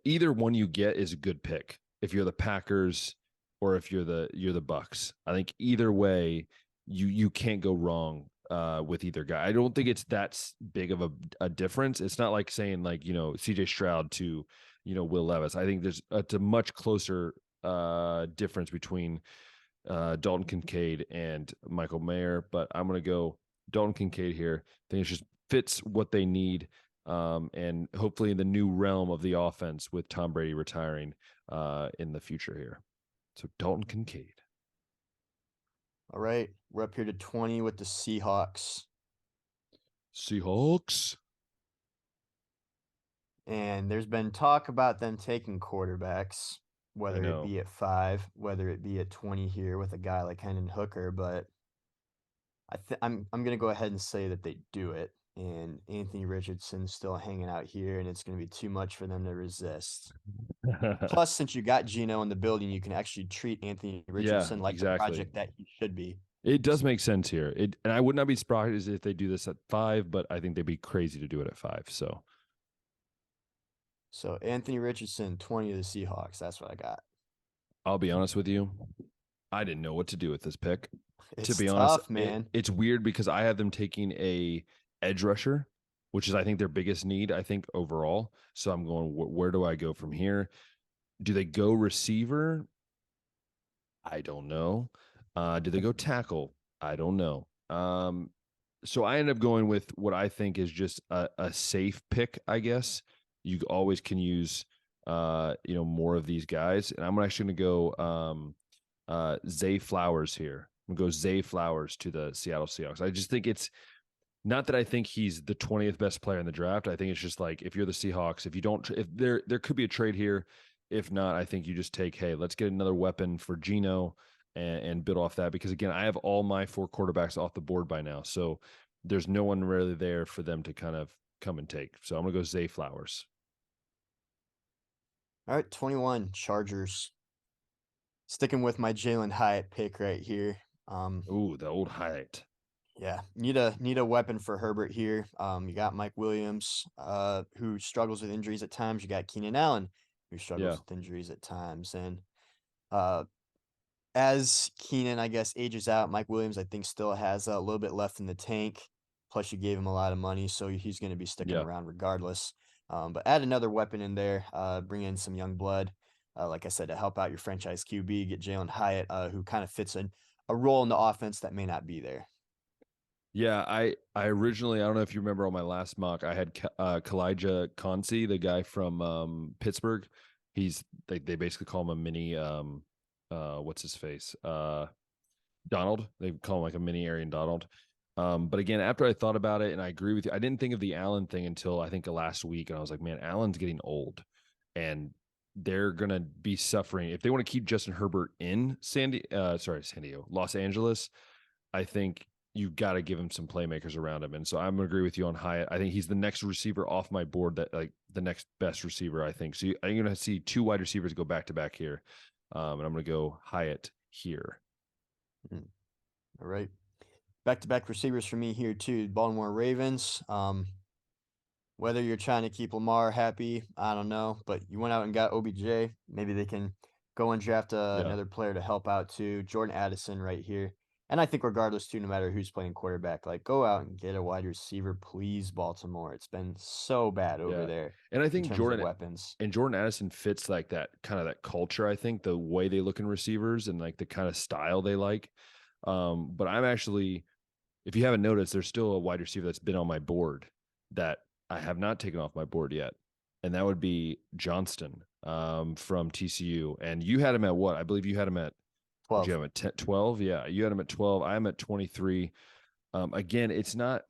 Either one you get is a good pick. If you're the Packers or if you're the Bucks, I think either way you can't go wrong with either guy. I don't think it's that big of a difference. It's not like saying like CJ Stroud to Will Levis. I think it's a much closer difference between Dalton Kincaid and Michael Mayer, but I'm going to go Dalton Kincaid here. I think it just fits what they need. And hopefully in the new realm of the offense with Tom Brady retiring in the future here. So Dalton Kincaid. all right, we're up here to 20 with the Seahawks. Seahawks. And there's been talk about them taking quarterbacks, whether it be at 5, whether it be at 20 here with a guy like Hendon Hooker, but I'm going to go ahead and say that they do it. and Anthony Richardson's still hanging out here, and it's going to be too much for them to resist. Plus, since you got Gino in the building, you can actually treat Anthony Yeah, Richardson like the exactly. project that he should be. It does make sense here. And I would not be surprised if they do this at 5, but I think they'd be crazy to do it at 5. So Anthony Richardson, 20 to the Seahawks. That's what I got. I'll be honest with you. I didn't know what to do with this pick. To It's be honest, tough, man. it's weird because I have them taking a edge rusher, which is I think their biggest need, I think overall. So I'm going, where do I go from here? Do they go receiver? I don't know. Do they go tackle? I don't know. So I end up going with what I think is just a safe pick, I guess. You always can use more of these guys. And I'm actually gonna go Zay Flowers here. I'm gonna go Zay Flowers to the Seattle Seahawks. I just think it's not that I think he's the 20th best player in the draft. I think it's just like if you're the Seahawks, if there could be a trade here. If not, I think you just take, hey, let's get another weapon for Geno and build off that. Because again, I have all my 4 quarterbacks off the board by now. So there's no one really there for them to kind of come and take. So I'm gonna go Zay Flowers. All right, 21 Chargers. Sticking with my Jalen Hyatt pick right here. Ooh, the old Hyatt. Yeah, need a weapon for Herbert here. You got Mike Williams, who struggles with injuries at times. You got Keenan Allen, who struggles Yeah. with injuries at times. And uh, as Keenan, I guess, ages out, Mike Williams, I think, still has a little bit left in the tank. Plus, you gave him a lot of money, so he's going to be sticking Yeah. around regardless. But add another weapon in there, bring in some young blood, like I said, to help out your franchise QB. Get Jalen Hyatt, who kind of fits a role in the offense that may not be there. Yeah, I originally, I don't know if you remember on my last mock, I had Kalijah Kancey, the guy from Pittsburgh. They basically call him a mini what's his face? Donald. They call him like a mini Aaron Donald. But again, after I thought about it, and I agree with you, I didn't think of the Allen thing until I think last week, and I was like, man, Allen's getting old, and they're gonna be suffering if they want to keep Justin Herbert in San Diego, Los Angeles. I think you got to give him some playmakers around him. And so I'm going to agree with you on Hyatt. I think he's the next receiver off my board, that like the next best receiver, I think. So I'm going to see 2 wide receivers go back to back here. And I'm going to go Hyatt here. All right. Back-to-back receivers for me here too. Baltimore Ravens. Whether you're trying to keep Lamar happy, I don't know, but you went out and got OBJ. Maybe they can go and draft another player to help out too. Jordan Addison right here. And I think regardless too, no matter who's playing quarterback, like go out and get a wide receiver, please, Baltimore. It's been so bad over there And I in think terms of weapons. Jordan Addison fits like that kind of that culture. I think the way they look in receivers and like the kind of style they like. But I'm actually, if you haven't noticed, there's still a wide receiver that's been on my board that I have not taken off my board yet. And that would be Johnston from TCU. And you had him at what? I believe you had him at 12. You have him at 12? Yeah, you had him at 12. I'm at 23. Again, it's not.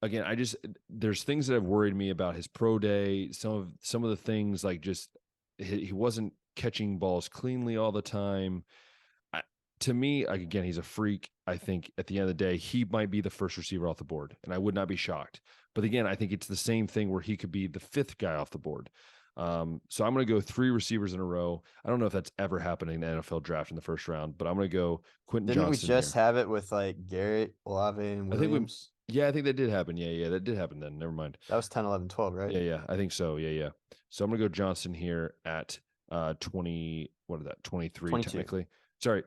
Again, there's things that have worried me about his pro day. Some of the things like just he wasn't catching balls cleanly all the time. To me, again, he's a freak. I think at the end of the day, he might be the first receiver off the board, and I would not be shocked. But again, I think it's the same thing where he could be the 5th guy off the board. So I'm going to go 3 receivers in a row. I don't know if that's ever happened in the NFL draft in the first round, but I'm going to go Quentin Didn't Johnston we just here. have it with like Garrett, Olave, and Williams? I think that did happen. Yeah, that did happen then. Never mind. That was 10, 11, 12, right? Yeah, I think so. Yeah. So I'm going to go Johnston here at 20, what is that? 23 22. technically. Sorry.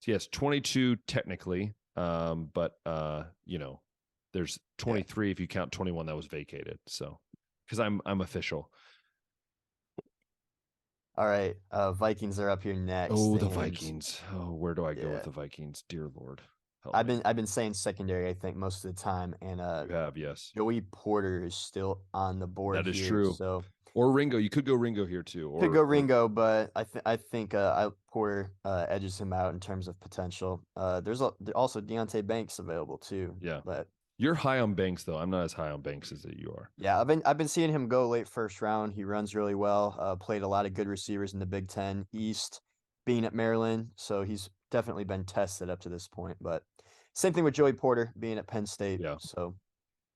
Yes, 22 technically. But there's 23 if you count 21 that was vacated. So because I'm official. All right, Vikings are up here next. Oh, the Vikings. Oh, where do I go with Yeah. the Vikings? Dear Lord. I've been saying secondary, I think, most of the time, and You have, yes. Joey Porter is still on the board That is here. true. So Or Ringo. You could go Ringo here too. Or could go Ringo, but I think Porter edges him out in terms of potential. There's also Deontay Banks available too. Yeah. But You're high on Banks though. I'm not as high on Banks as that you are. yeah, I've been seeing him go late first round. He runs really well. Played a lot of good receivers in the Big Ten East, being at Maryland, so he's definitely been tested up to this point. But same thing with Joey Porter being at Penn State. Yeah. So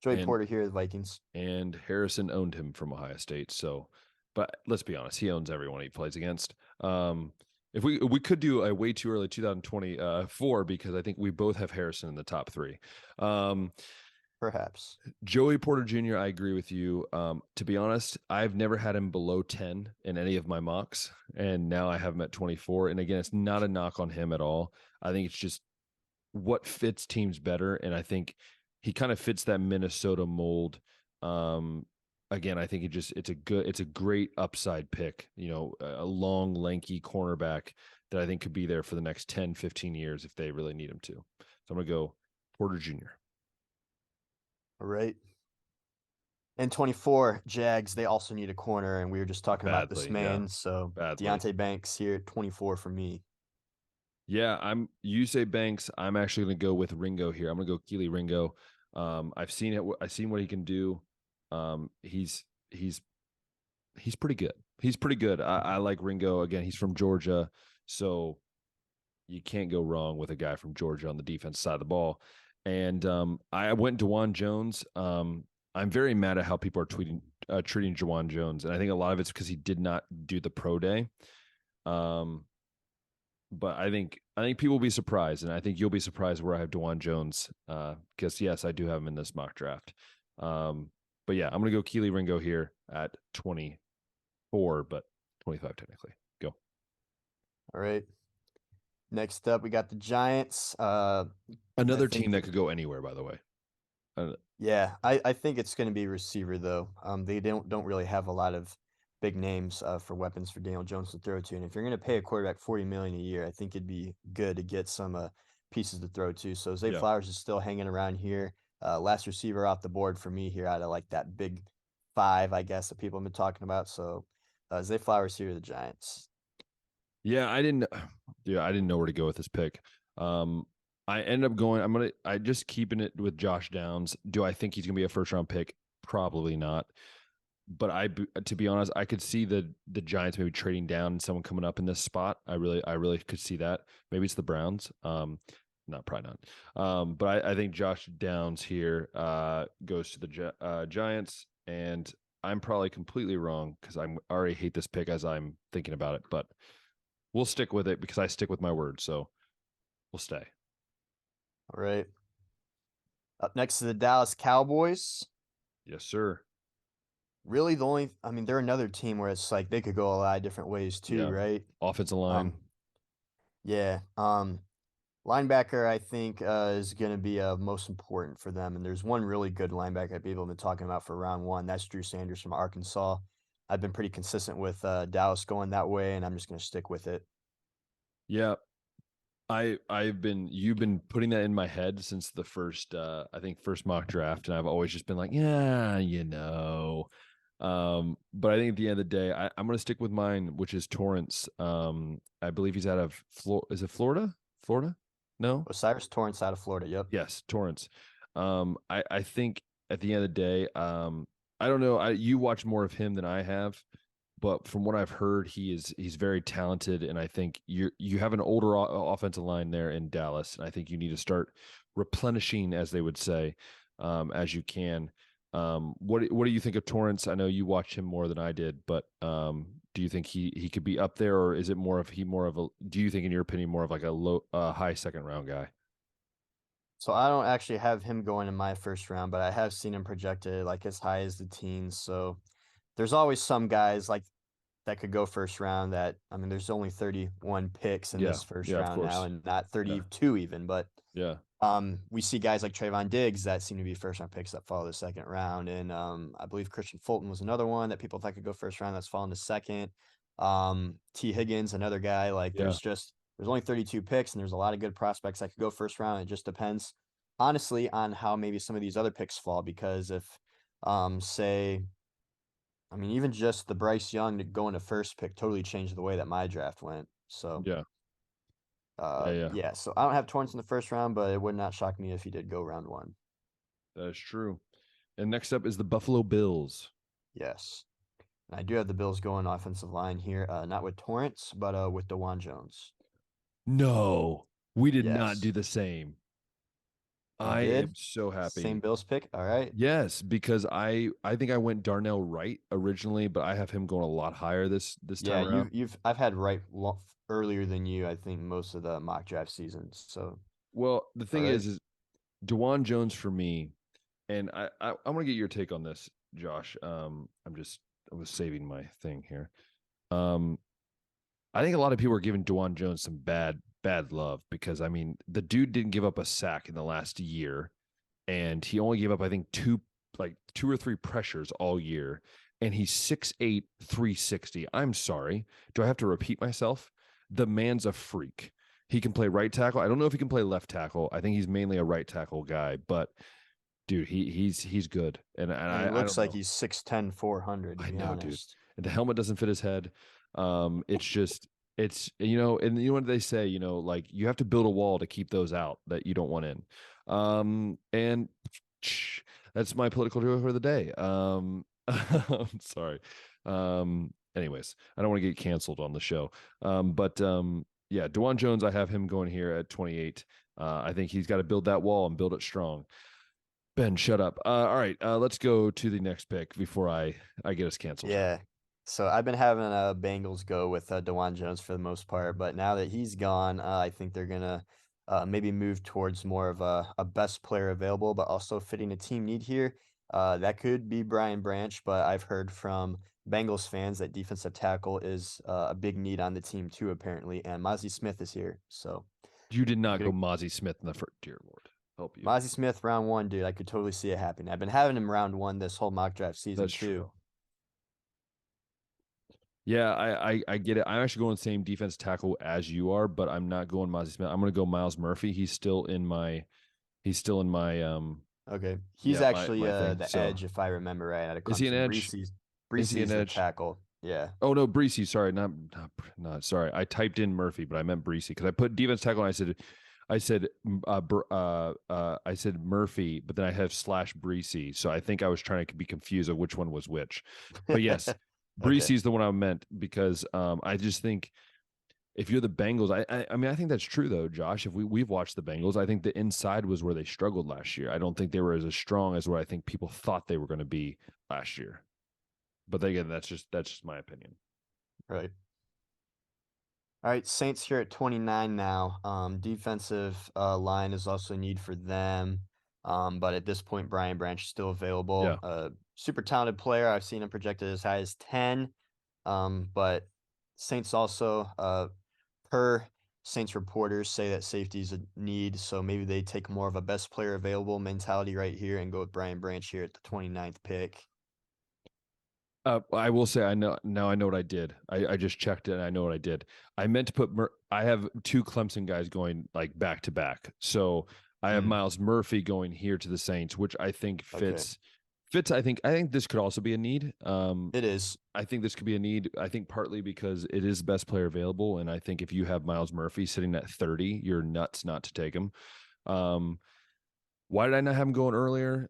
Joey and Porter here, the Vikings. Harrison owned him from Ohio State. So, but let's be honest, he owns everyone he plays against. If we could do a way too early 2024 because I think we both have Harrison in the top three. Perhaps. Joey Porter Jr., I agree with you. To be honest, I've never had him below 10 in any of my mocks, and now I have him at 24. And again, it's not a knock on him at all. I think it's just what fits teams better, and I think he kind of fits that Minnesota mold. Again, I think it's a great upside pick, a long, lanky cornerback that I think could be there for the next 10, 15 years if they really need him to. So I'm going to go Porter Jr. All right. And 24, Jags, they also need a corner, and we were just talking about this Badly, yeah. man. So Badly. Deontay Banks here at 24 for me. Yeah, you say Banks. I'm actually going to go with Ringo here. I'm going to go Keely Ringo. I've seen it. I've seen what he can do. He's pretty good. He's pretty good. I like Ringo. Again, he's from Georgia, so you can't go wrong with a guy from Georgia on the defense side of the ball. And I went Juwan Jones. I'm very mad at how people are treating Juwan Jones, and I think a lot of it's because he did not do the pro day. But I think people will be surprised, and I think you'll be surprised where I have Juwan Jones. Because yes, I do have him in this mock draft. But yeah, I'm gonna go Keely Ringo here at 24, but 25 technically. Go. All right. Next up, we got the Giants. Another team that could go anywhere, by the way. Yeah, I think it's going to be receiver though. They don't really have a lot of big names for weapons for Daniel Jones to throw to, and if you're going to pay a quarterback $40 million a year, I think it'd be good to get some pieces to throw to. So Zay Flowers is still hanging around here. Last receiver off the board for me here out of like that big five, I guess, that people have been talking about. So Zay Flowers here, the Giants. Yeah, I didn't know where to go with this pick. I ended up going. I just keeping it with Josh Downs. Do I think he's gonna be a first round pick? Probably not. But to be honest, I could see the Giants maybe trading down and someone coming up in this spot. I really could see that. Maybe it's the Browns. Probably not. But I think Josh Downs here goes to the Giants, and I'm probably completely wrong because I already hate this pick as I'm thinking about it. But we'll stick with it because I stick with my word. So we'll stay. All right. Up next to the Dallas Cowboys. Yes, sir. Really, they're another team where it's like they could go a lot of different ways too, right? Offensive line. Yeah. Linebacker, I think, is going to be most important for them. And there's one really good linebacker people have been talking about for round one. That's Drew Sanders from Arkansas. I've been pretty consistent with Dallas going that way, and I'm just going to stick with it. Yeah. you've been putting that in my head since the first mock draft, and I've always just been like, yeah, but I think at the end of the day, I'm going to stick with mine, which is Torrance. I believe he's out of is it Florida? No, Osiris Torrance out of Florida. Yep. Yes, Torrance. I think at the end of the day, I don't know. You watch more of him than I have, but from what I've heard, he's very talented, and I think you have an older offensive line there in Dallas, and I think you need to start replenishing, as they would say, as you can. What do you think of Torrance? I know you watched him more than I did, but do you think he could be up there, or is it more of a? Do you think, in your opinion, more of like a high second round guy? So I don't actually have him going in my first round, but I have seen him projected like as high as the teens. So there's always some guys like that could go first round there's only 31 picks in this first round now and not 32 even, but we see guys like Trayvon Diggs that seem to be first round picks that follow the second round. And I believe Christian Fulton was another one that people thought could go first round that's fallen to second. T Higgins, another guy, there's only 32 picks and there's a lot of good prospects that could go first round. It just depends honestly on how maybe some of these other picks fall, because if even just the Bryce Young to go into first pick totally changed the way that my draft went. So yeah. So I don't have Torrance in the first round, but it would not shock me if he did go round one. That is true. And next up is the Buffalo Bills. Yes. And I do have the Bills going offensive line here, not with Torrance, but with Juwan Jones. No, we did not do the same. You I am did? so Same happy. Bills pick? All right. Yes, because I think I went Darnell Wright originally, but I have him going a lot higher this Yeah, time around. I've had earlier than you, I think, most of the mock draft seasons. So, Well, the all thing right. is Dewan Jones for me, and I want to get your take on this, Josh. I was saving my thing here. Um, I think a lot of people are giving Dewan Jones some bad love because I mean the dude didn't give up a sack in the last year, and he only gave up I think two or three pressures all year, and he's 6'8", 360. I'm sorry, do I have to repeat myself? The man's a freak. He can play right tackle. I don't know if he can play left tackle. I think he's mainly a right tackle guy, but dude, he's good, and And he I looks don't like know. he's 6'10", 400, to I be know, dude. honest. And the helmet doesn't fit his head. It's just and you know what they say, like you have to build a wall to keep those out that you don't want in. And that's my political joke for the day. I'm sorry. Anyways, I don't want to get canceled on the show. But yeah, Dewan Jones, I have him going here at 28. I think he's got to build that wall and build it strong. Ben, shut up. All right, let's go to the next pick before I get us canceled. Yeah. So I've been having Bengals go with Dewan Jones for the most part, but now that he's gone, I think they're gonna maybe move towards more of a best player available, but also fitting a team need here. That could be Brian Branch, but I've heard from Bengals fans that defensive tackle is a big need on the team too, apparently, and Mozzie Smith is here. So You did you not go could Mozzie Smith in the first. Dear Lord, help you. Mozzie Smith round one, dude. I could totally see it happening. I've been having him round one this whole mock draft season That's too. true. Yeah, I get it. I'm actually going same defense tackle as you are, but I'm not going Mozzie Smith. I'm going to go Miles Murphy. He's still in my Okay. He's yeah, actually my thing. the So edge, if I remember right, out of is he an Clemson. edge? Is he an Breezy's the edge? tackle. Yeah. Oh no, Breesy. Sorry, not sorry. I typed in Murphy, but I meant Breesy because I put defense tackle and I said Murphy, but then I have slash Breesy. So I think I was trying to be confused of which one was which. But yes, Okay. Breesy is the one I meant because I just think if you're the Bengals, I mean I think that's true though, Josh. If we've watched the Bengals, I think the inside was where they struggled last year. I don't think they were as strong as what I think people thought they were going to be last year. But again, that's just my opinion. Right. All right. Saints here at 29 now. Defensive line is also a need for them. But at this point, Brian Branch is still Yeah. available. Super talented player. I've seen him projected as high as 10. But Saints also, per Saints reporters, say that safety is a need. So maybe they take more of a best player available mentality right here and go with Brian Branch here at the 29th pick. I will say I know now. I know what I did. I just checked it. And I know what I did. I meant to put. I have two Clemson guys going like back to back. So I have Mm, Miles Murphy going here to the Saints, which I think okay. fits. I think this could also be a need. It is. I think this could be a need. I think partly because it is the best player available, and I think if you have Miles Murphy sitting at 30, you're nuts not to take him. Um, why did I not have him going earlier?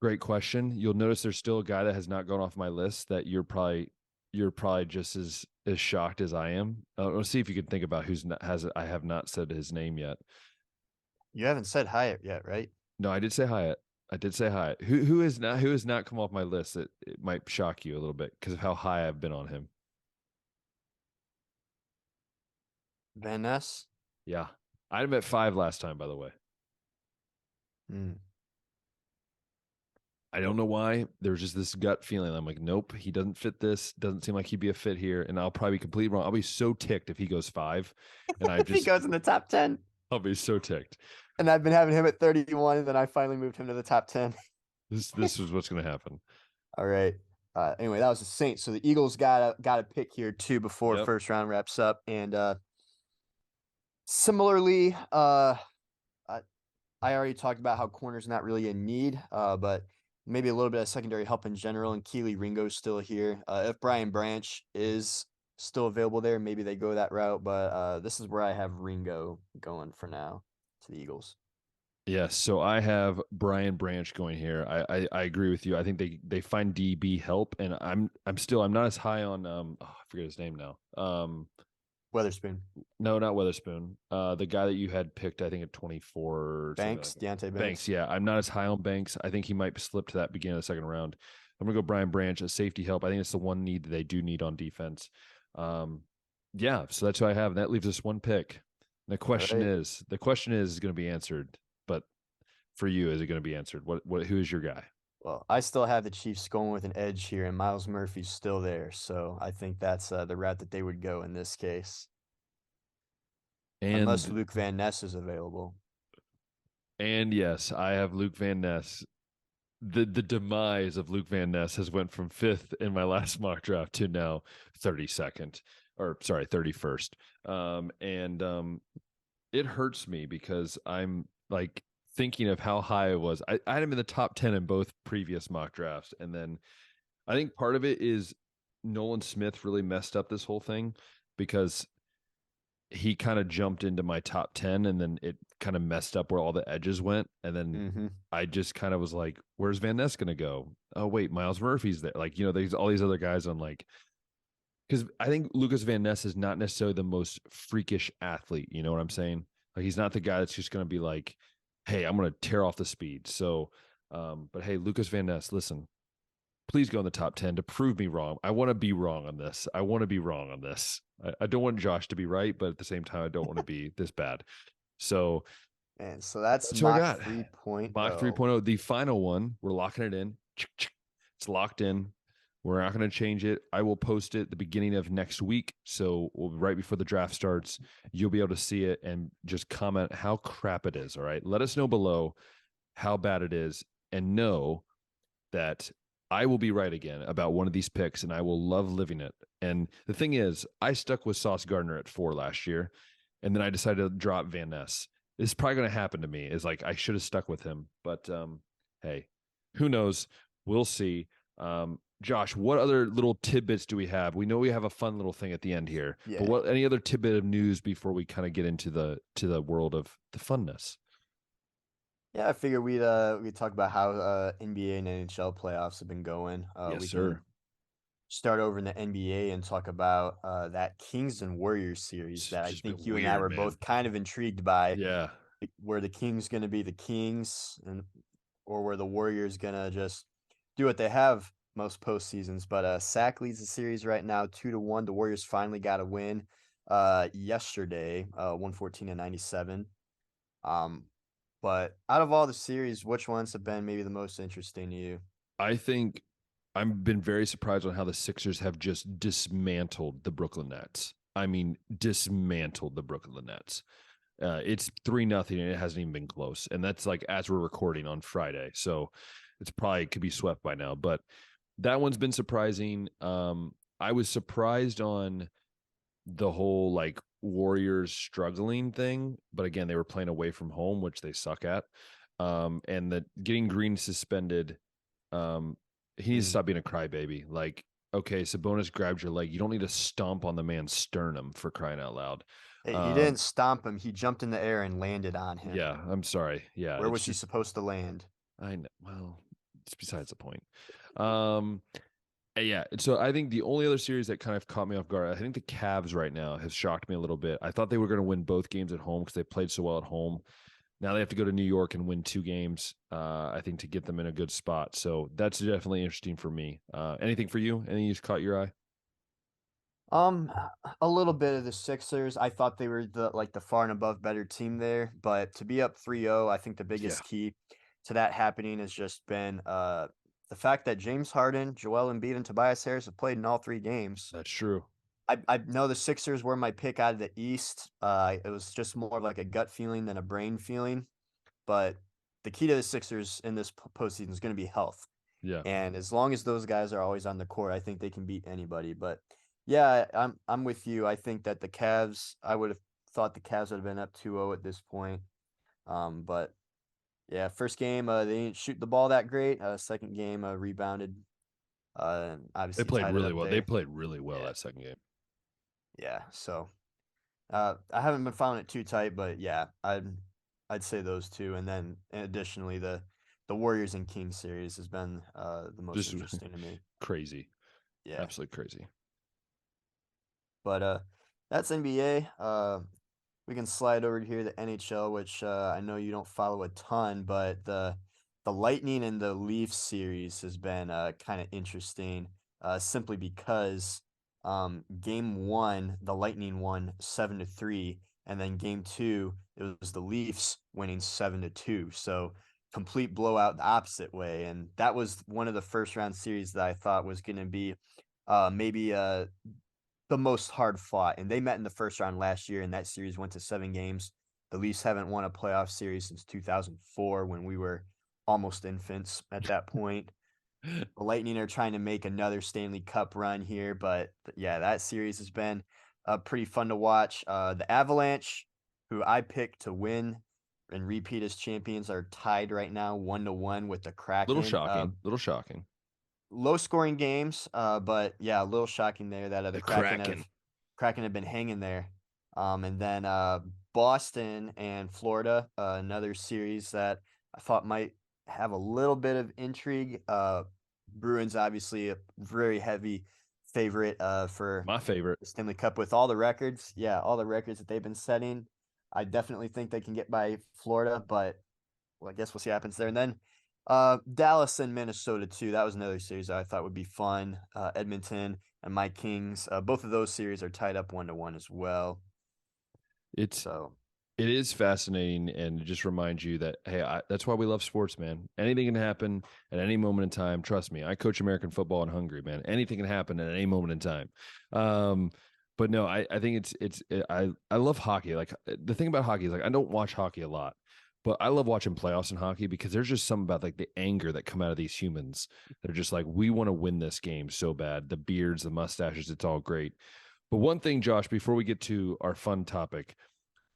Great question. You'll notice there's still a guy that has not gone off my list that you're probably just as shocked as I am. Let's see if you can think about who's not has I have not said his name yet. You haven't said Hyatt yet, right? No, I did say Hyatt. I did say Hyatt. Who has not come off my list that it might shock you a little bit because of how high I've been on him. Van Ness? Yeah. I'm at 5 last time, by the way. Mm. I don't know why. There's just this gut feeling. I'm like, nope, he doesn't fit this. Doesn't seem like he'd be a fit here. And I'll probably be completely wrong. I'll be so ticked if he goes 5. And I If he just goes in the top 10. I'll be so ticked. And I've been having him at 31, and then I finally moved him to the top 10. This is what's gonna happen. All right. Anyway, that was the Saints. So the Eagles got a pick here too before Yep. first round wraps up. And similarly, I already talked about how corner's not really a need, but maybe a little bit of secondary help in general. And Keely Ringo's still here. If Brian Branch is still available there, maybe they go that route. But this is where I have Ringo going for now to the Eagles. Yes. So I have Brian Branch going here. I agree with you. I think they find DB help, and I'm not as high on I forget his name now. Weatherspoon. No, not Weatherspoon. The guy that you had picked, I think at 24 or something like Banks, that. Deontay Banks, Banks. yeah. I'm not as high on Banks. I think he might slip to that beginning of the second round. I'm gonna go Brian Branch as safety help. I think it's the one need that they do need on defense. Yeah, so that's who I have, and that leaves us one pick. The All right. question is going to be answered, but for you, is it going to be answered? Who is your guy? Well, I still have the Chiefs going with an edge here, and Miles Murphy's still there. So I think that's the route that they would go in this case, unless And Luke Van Ness is available. and yes, I have Luke Van Ness. The demise of Luke Van Ness has went from 5th in my last mock draft to now 32nd, or sorry, 31st. And it hurts me because I'm like thinking of how high I was. I had him in the top 10 in both previous mock drafts. And then I think part of it is Nolan Smith really messed up this whole thing because he kind of jumped into my top 10 and then it kind of messed up where all the edges went. And then Mm-hmm. I just kind of was like, where's Van Ness going to go? Oh, wait, Miles Murphy's there. Like, there's all these other guys on like, because I think Lucas Van Ness is not necessarily the most freakish athlete. You know what I'm saying? Like, he's not the guy that's just going to be like, hey, I'm going to tear off the speed. So, but hey, Lucas Van Ness, listen, please go in the top 10 to prove me wrong. I want to be wrong on this. I want to be wrong on this. I don't want Josh to be right, but at the same time, I don't want to be this bad. So And so that's that's what I mock got. Mach 3.0. 3.0, the final one. We're locking it in. It's locked in. We're not going to change it. I will post it the beginning of next week. So right before the draft starts, you'll be able to see it and just comment how crap it is. All right. Let us know below how bad it is and know that I will be right again about one of these picks and I will love living it. And the thing is, I stuck with Sauce Gardner at 4 last year, and then I decided to drop Van Ness. It's probably going to happen to me. Is like I should have stuck with him, but hey, who knows? We'll see. Josh, what other little tidbits do we have? We know we have a fun little thing at the end here, but Yeah. what any other tidbit of news before we kind of get into the world of the funness? Yeah, I figured we'd talk about how NBA and NHL playoffs have been going. Yes, We sir. can start over in the NBA and talk about that Kings and Warriors series It's that I just been think you and I weird, were man. both kind of intrigued by, Yeah, where the Kings going to be the Kings and or where the Warriors going to just do what they have most postseasons. But Sac leads the series right now 2-1. The Warriors finally got a win yesterday, 114-97. Um, but out of all the series, which ones have been maybe the most interesting to you? I think I've been very surprised on how the Sixers have just dismantled the Brooklyn Nets. I mean, dismantled the Brooklyn Nets. It's 3-0, and it hasn't even been close. And that's like as we're recording on Friday. So it's probably could be swept by now. But that one's been surprising. I was surprised on the whole like Warriors struggling thing, but again, they were playing away from home, which they suck at. And the getting Green suspended, he needs to Mm. stop being a crybaby. Like, okay, Sabonis grabbed your leg. You don't need to stomp on the man's sternum for crying out loud. Hey, he didn't stomp him. He jumped in the air and landed on him. Yeah, I'm sorry. Yeah, Where it's was he just supposed to land? I know. Well, it's besides the point. Um, yeah. So I think the only other series that kind of caught me off guard, I think the Cavs right now has shocked me a little bit. I thought they were going to win both games at home because they played so well at home. Now they have to go to New York and win 2 games, I think, to get them in a good spot. So that's definitely interesting for me. Anything for you? Anything you caught your eye? Um, a little bit of the Sixers. I thought they were the far and above better team there, but to be up 3-0, I think the Yeah, biggest key to that happening has just been the fact that James Harden, Joel Embiid, and Tobias Harris have played in all 3 games. that's true. I know the Sixers were my pick out of the East. It was just more of like a gut feeling than a brain feeling, but the key to the Sixers in this postseason is going to be health. Yeah. And as long as those guys are always on the court, I think they can beat anybody. But yeah, I'm with you. I think that the Cavs, I would have thought the Cavs would have been up 2-0 at this point. But yeah, first game they didn't shoot the ball that great. Second game rebounded. They Obviously played tied it really up well. They there. played really well Yeah, that second game. yeah. So I haven't been following it too tight, but yeah, I'd say those two, and then additionally the Warriors and Kings series has been the most Just interesting to me. crazy. Yeah, Absolutely crazy. but That's NBA. We can slide over here to NHL, which I know you don't follow a ton, but the Lightning and the Leafs series has been kind of interesting, simply because game one, the Lightning won 7-3, and then game two, it was the Leafs winning 7-2. So complete blowout the opposite way. And that was one of the first round series that I thought was going to be maybe the most hard fought. And they met in the first round last year, and that series went to 7 games. The Leafs haven't won a playoff series since 2004 when we were almost infants at that point. The Lightning are trying to make another Stanley Cup run here, but yeah, that series has been pretty fun to watch. The Avalanche, who I picked to win and repeat as champions, are tied right now 1-1 with the Little Kraken. shocking. Little shocking. Low scoring games, but yeah, a little shocking there that the The Kraken Kraken. have been hanging there. And then Boston and Florida, another series that I thought might have a little bit of intrigue. Bruins obviously a very heavy favorite for My favorite. the Stanley Cup with all the records. Yeah, all the records that they've been setting. I definitely think they can get by Florida, but well, I guess we'll see what happens there. And then Dallas and Minnesota too. That was another series I thought would be fun. Edmonton and my Kings. Both of those series are tied up 1-1 as well. It's So it is fascinating, and it just reminds you that hey, that's why we love sports, man. Anything can happen at any moment in time. Trust me, I coach American football in Hungary, man. Anything can happen at any moment in time. Um, but no, I think I love hockey. Like the thing about hockey is like I don't watch hockey a lot, but I love watching playoffs in hockey because there's just something about like the anger that come out of these humans. They're just like we want to win this game so bad. The beards, the mustaches, it's all great. But one thing, Josh, before we get to our fun topic,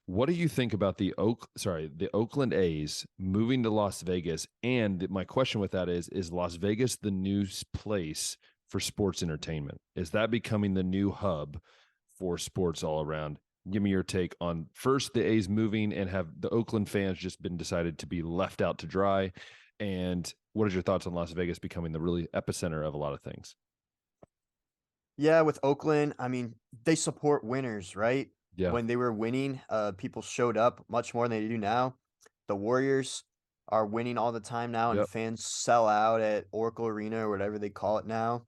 what do you think about the Oakland A's moving to Las Vegas? And my question with that is Las Vegas the new place for sports entertainment? Is that becoming the new hub for sports all around? Give me your take on first the A's moving and have the Oakland fans just been decided to be left out to dry? And what is your thoughts on Las Vegas becoming the really epicenter of a lot of things? yeah, with Oakland, I mean, they support winners, right? Yeah. When they were winning, people showed up much more than they do now. The Warriors are winning all the time now, and Yep. fans sell out at Oracle Arena or whatever they call it now.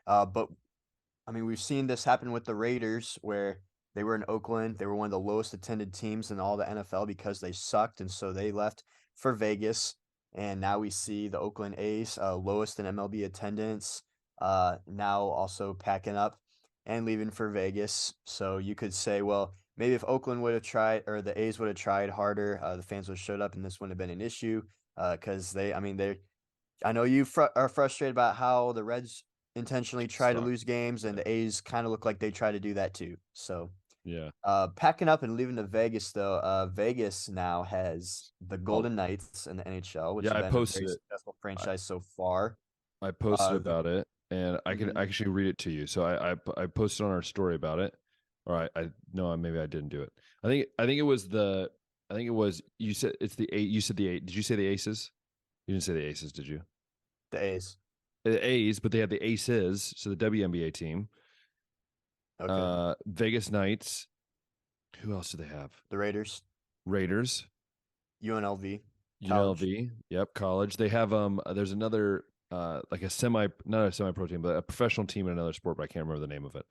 But I mean, we've seen this happen with the Raiders where they were in Oakland. They were one of the lowest attended teams in all the NFL because they sucked, and so they left for Vegas. And now we see the Oakland A's, lowest in MLB attendance, now also packing up and leaving for Vegas. So you could say, well, maybe if Oakland would have tried, or the A's would have tried harder, the fans would have showed up, and this wouldn't have been an issue. Because I mean, I know you are frustrated about how the Reds intentionally try to Suck. lose games, and Yeah. the A's kind of look like they try to do that too. So, Yeah. packing up and leaving to Vegas, though. Vegas now has the Oh, Golden Knights in the NHL, which yeah, have I been a posted very it. successful franchise so far. I posted The, about it, and I can mhm. actually read it to you. So I posted on our story about it. All right, I no, maybe I didn't do it. I think it was you said it's the eight. You said the eight. Did you say the Aces? You didn't say the Aces, did you? The A's. The A's, but they have the Aces, so the WNBA team. Okay. Vegas Knights. Who else do they have? The Raiders, Raiders, UNLV, college. UNLV. Yep, college. They have There's another like a not a semi pro team, but a professional team in another sport, but I can't remember the name of it.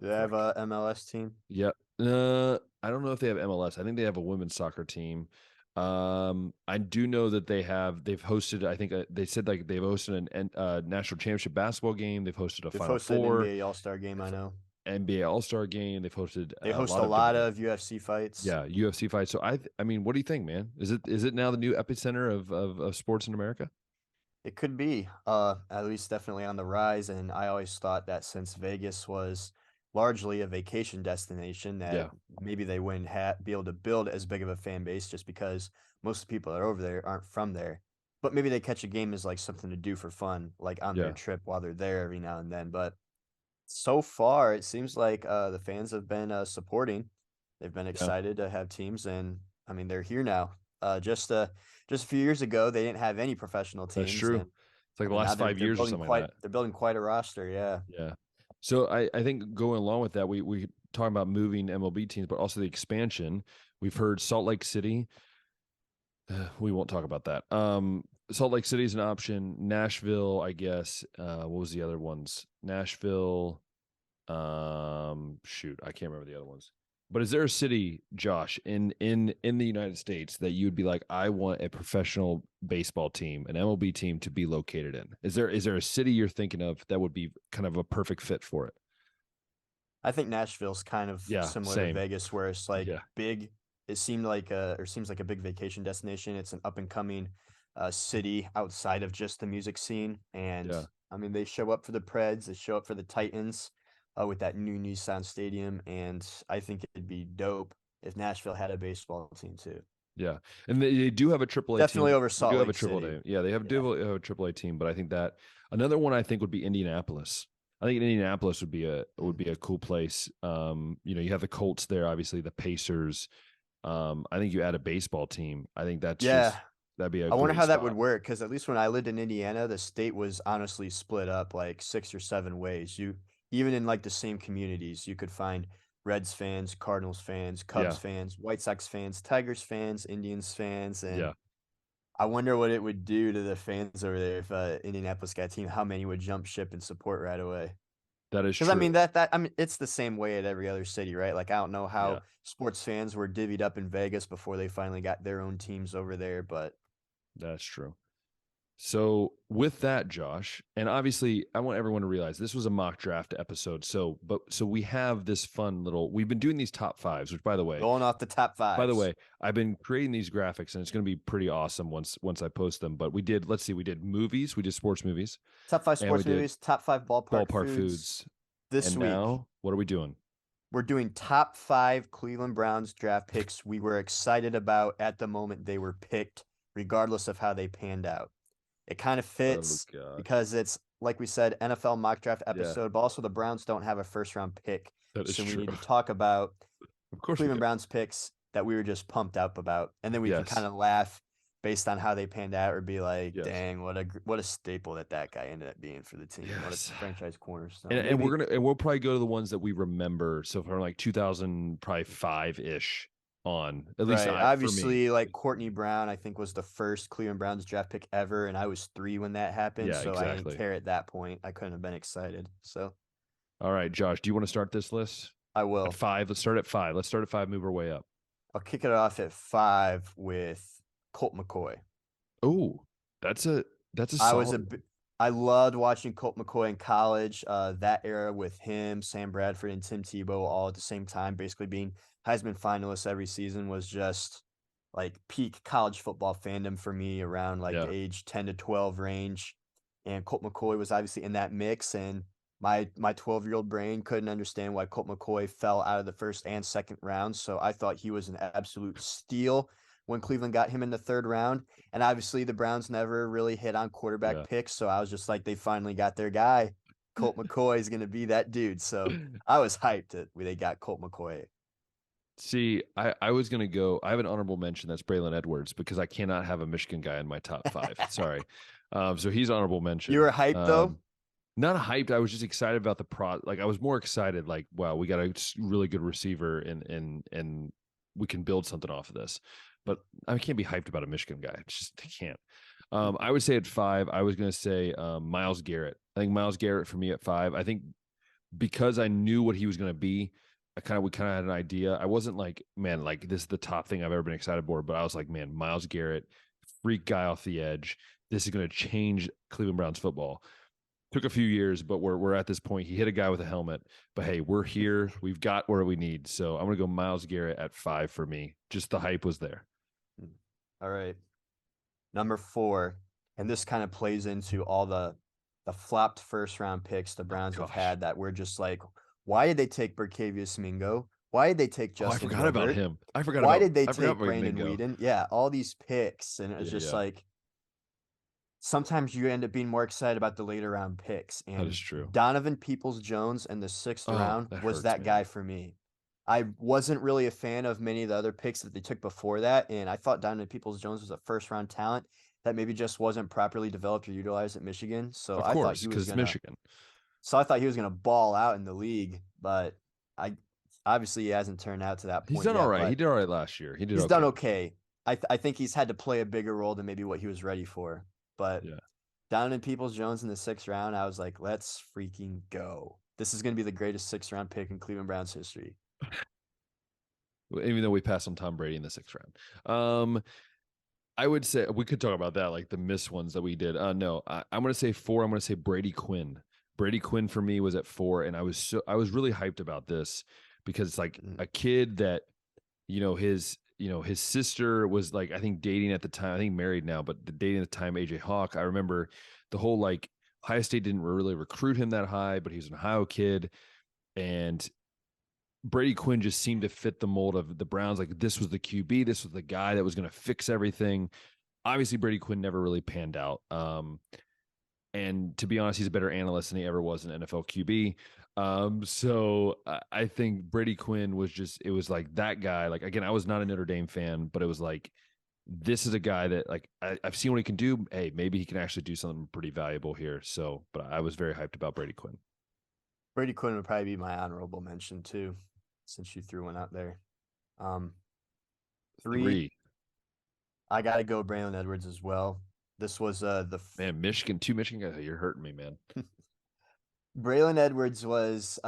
Do they have Frick. a MLS team? Yep. I don't know if they have MLS. I think they have a women's soccer team. I do know that they've hosted. I think they said like they've hosted an national championship basketball game. They've hosted a They've Final hosted an Four, NBA All Star game. I know NBA All Star game. They've hosted they a host lot a of lot different games. of UFC fights. Yeah, UFC fights. So I mean, what do you think, man? Is it now the new epicenter of sports in America? It could be, at least definitely on the rise. And I always thought that since Vegas was largely a vacation destination, that Yeah, maybe they wouldn't be able to build as big of a fan base just because most of the people that are over there aren't from there. But maybe they catch a game as like something to do for fun, like on their yeah, trip while they're there every now and then. But so far, it seems like the fans have been supporting. They've been yeah. excited to have teams, and I mean they're here now. Just a few years ago, they didn't have any professional That's teams, true. and It's like I the mean now last 5 years or something like that. they're building quite a roster. Yeah, Yeah. So I think going along with that, we talking about moving MLB teams, but also the expansion. We've heard Salt Lake City. We won't talk about that. Salt Lake City is an option. Nashville, I guess. What was the other ones? Nashville. Shoot, I can't remember the other ones. But is there a city, Josh, in the United States that you'd be like, I want a professional baseball team, an MLB team to be located in? Is there a city you're thinking of that would be kind of a perfect fit for it? I think Nashville's kind of Yeah, similar to same. Vegas, where it's like Yeah, big. It seemed like or seems like a big vacation destination. It's an up and coming city outside of just the music scene, and yeah. I mean they show up for the Preds, they show up for the Titans, with that new Nissan Stadium, and I think it'd be dope if Nashville had a baseball team too. Yeah, and they do have a AAA Definitely team. over They do Salt have a Lake triple City. A. Yeah, they have Yeah. do have a AAA team, but I think that another one I think would be Indianapolis. I think Indianapolis would Mm. be a cool place. You have the Colts there, obviously the Pacers. I think you add a baseball team. I think Yeah, that'd be a I wonder great how that would spot. work because at least when I lived in Indiana, the state was honestly split up like 6 or 7 ways. You even in like the same communities, you could find Reds fans, Cardinals fans, Cubs Yeah, fans, White Sox fans, Tigers fans, Indians fans, and yeah, I wonder what it would do to the fans over there if Indianapolis got a team. How many would jump ship and support right away? that is Because I mean true. that I mean it's the same way at every other city, right? Like I don't know Yeah. how sports fans were divvied up in Vegas before they finally got their own teams over there, but That's true. So with that, Josh, and obviously I want everyone to realize this was a mock draft episode. So we have this fun little we've been doing these top fives, which going off the top by the fives. way, I've been creating these graphics and it's gonna be pretty awesome once I post them. But let's see, we did movies, we did sports movies, Top five and we sports did movies, top five ballpark ballpark foods. foods. This And week, now what are we doing? we're doing top five Cleveland Browns draft picks we were excited about at the moment they were picked, regardless of how they panned out. It kind of Oh fits God. because it's, like we said, NFL mock draft Yeah, episode, but also the Browns don't have a first round pick. that is So we true. need to talk about Of course we Cleveland do. Browns picks that we were just pumped up about. And then we can kind Yes. of laugh based on how they panned out or be like, Yes. dang, what a staple that guy ended up being for the team. What a Yes. franchise cornerstone. And Maybe we'll probably go to the ones that we remember. So from like 2000, probably 5-ish on. At least right. I for me. Obviously, like Courtney Brown, I think was the first Cleveland Browns draft pick ever, and I was 3 when that happened, Yeah, so I didn't exactly. care at that point. I couldn't have been excited. So All right, Josh, do you want to start this list? I At will. five. Let's start at five. Let's start at five, move our way up. I'll kick it off at 5 with Colt McCoy. Oh, that's a I was solid one. I loved watching Colt McCoy in college. That era with him, Sam Bradford, and Tim Tebow all at the same time, basically being Heisman finalists every season, was just like peak college football fandom for me around like Yeah. age 10 to 12 range. And Colt McCoy was obviously in that mix. And my 12-year-old brain couldn't understand why Colt McCoy fell out of the first and second round. So I thought he was an absolute steal when Cleveland got him in the third round. And obviously the Browns never really hit on quarterback Yeah. picks. So I was just like, they finally got their guy. Colt McCoy is going to be that dude. So I was hyped that they got Colt McCoy. See, I was gonna go. I have an honorable mention that's Braylon Edwards because I cannot have a Michigan guy in my top five. Sorry. So he's honorable You mention. were hyped though? Not hyped. I was just excited about the like I was more excited, like, wow, we got a really good receiver and we can build something off of this. But I can't be hyped about a Michigan guy. It's just I can't. I would say at five, I was gonna say Myles Garrett. I think Myles Garrett for me at five. I think because I knew what he was gonna be, we kind of had an idea. I wasn't like, man, like this is the top thing I've ever been excited for, but I was like, man, Myles Garrett, freak guy off the edge. This is going to change Cleveland Browns football. Took a few years, but we're at this point. He hit a guy with a helmet, but hey, we're here. We've got where we need. So I'm going to go Myles Garrett at five for me. Just the hype was there. All right. Number 4, and this kind of plays into all the flopped first round picks the Oh Browns have gosh. had that we're just like, why did they take Berkevius Mingo? Why did they take Oh, I Justin forgot about Gilbert? him. Why did they I forgot take about Brandon Mingo. Whedon? Yeah, all these picks. And it was Yeah, just yeah, like sometimes you end up being more excited about the later round picks. that is And true. Donovan Peoples Jones in the 6th Oh, round that was hurts, that guy man. for me. I wasn't really a fan of many of the other picks that they took before that. And I thought Donovan Peoples Jones was a first round talent that maybe just wasn't properly developed or utilized at Michigan. Of course, because it's Michigan. So I thought he was gonna ball out in the league, but I Obviously, he hasn't turned out to that He's point done all yet, right. He but did all right last year. He did he's done okay. okay. I think he's had to play a bigger role than maybe what he was ready for. But Yeah. Donovan Peoples-Jones in the 6th round, I was like, let's freaking go. This is going to be the greatest 6th round pick in Cleveland Browns history. Even though we passed on Tom Brady in the 6th round. I would say we could talk about that, like the missed ones that we did. No, I'm going to say 4. I'm going to say Brady Quinn. Brady Quinn for me was at 4, and I was really hyped about this because it's like a kid that, his sister was like, I think dating at the time, I think married now, but the dating at the time, AJ Hawk. I remember the whole like Ohio State didn't really recruit him that high, but he was an Ohio kid, and Brady Quinn just seemed to fit the mold of the Browns. Like this was the QB, this was the guy that was going to fix everything. Obviously, Brady Quinn never really panned out. And to be honest, he's a better analyst than he ever was an NFL QB. So I think Brady Quinn was it was like that guy. Like, again, I was not a Notre Dame fan, but it was like, this is a guy that like I've seen what he can do. Hey, maybe he can actually do something pretty valuable here. So, but I was very hyped about Brady Quinn. Brady Quinn would probably be my honorable mention too, since you threw one out there. 3, 3. I got to go Braylon Edwards as well. This was Man, Michigan, 2 Michigan guys. You're hurting me, man. Braylon Edwards was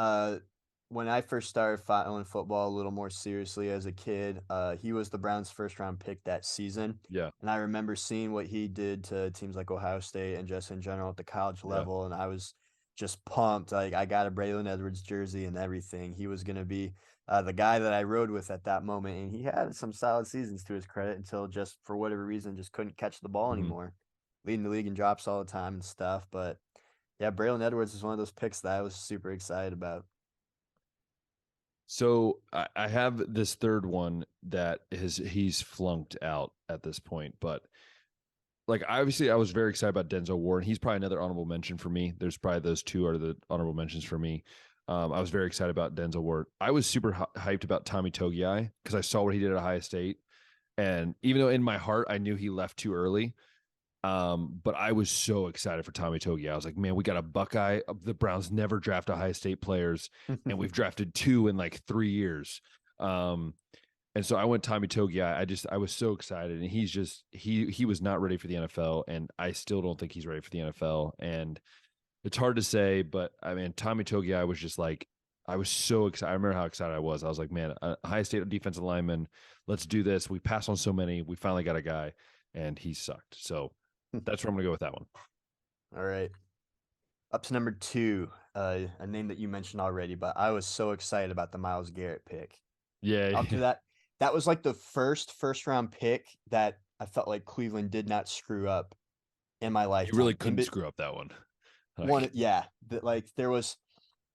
when I first started following football a little more seriously as a kid. He was the Browns' 1st-round pick that season. Yeah. And I remember seeing what he did to teams like Ohio State and just in general at the college level. And I was just pumped. Like, I got a Braylon Edwards jersey and everything. He was going to be the guy that I rode with at that moment. And he had some solid seasons to his credit until just for whatever reason, just couldn't catch the ball anymore. Leading the league in drops all the time and stuff. But yeah, Braylon Edwards is one of those picks that I was super excited about. So I have this third one that he's flunked out at this point, but like obviously I was very excited about Denzel Ward. He's probably another honorable mention for me. There's probably those 2 are the honorable mentions for me. I was very excited about Denzel Ward. I was super hyped about Tommy Togiai because I saw what he did at Ohio State, and even though in my heart I knew he left too early, but I was so excited for Tommy Togiai. I was like, man, we got a Buckeye. The Browns never draft Ohio State players, and we've drafted 2 in like 3 years. And so I went Tommy Togiai. I was so excited, and he was not ready for the NFL, and I still don't think he's ready for the NFL. And it's hard to say, but I mean, Tommy Togiai was just like, I was so excited. I remember how excited I was. I was like, man, Ohio State defensive lineman, let's do this. We passed on so many. We finally got a guy, and he sucked. So that's where I'm going to go with that one. All right. Up to number 2, a name that you mentioned already, but I was so excited about the Myles Garrett pick. Yeah. Up to that was like the first-round pick that I felt like Cleveland did not screw up in my lifetime. You really couldn't screw up that one. Like there was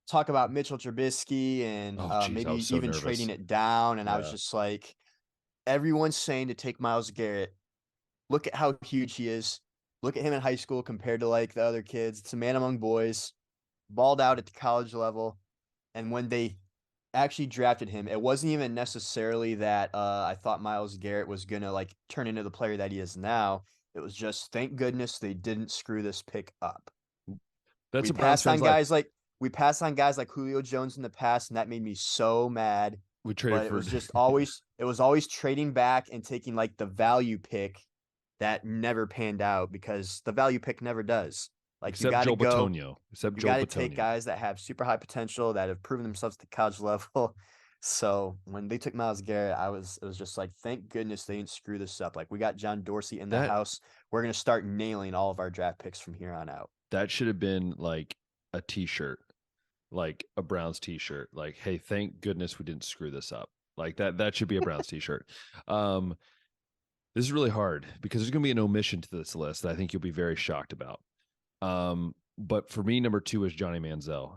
talk about Mitchell Trubisky and maybe so even nervous. trading it down, and I was just like, everyone's saying to take Myles Garrett. Look at how huge he is. Look at him in high school compared to like the other kids. It's a man among boys, balled out at the college level. And when they actually drafted him, it wasn't even necessarily that I thought Myles Garrett was going to like turn into the player that he is now. It was just, thank goodness they didn't screw this pick up. That's we passed on guys like Julio Jones in the past, and that made me so mad. We traded it was always trading back and taking like the value pick that never panned out, because the value pick never does. Like, except Joe Bitonio. You got to take guys that have super high potential, that have proven themselves at the college level. So when they took Myles Garrett, it was just like, thank goodness they didn't screw this up. Like, we got John Dorsey in the house. We're going to start nailing all of our draft picks from here on out. That should have been like a t-shirt, like a Browns t-shirt. Like, hey, thank goodness we didn't screw this up. Like that should be a Browns t-shirt. This is really hard because there's going to be an omission to this list that I think you'll be very shocked about. But for me, number 2 is Johnny Manziel.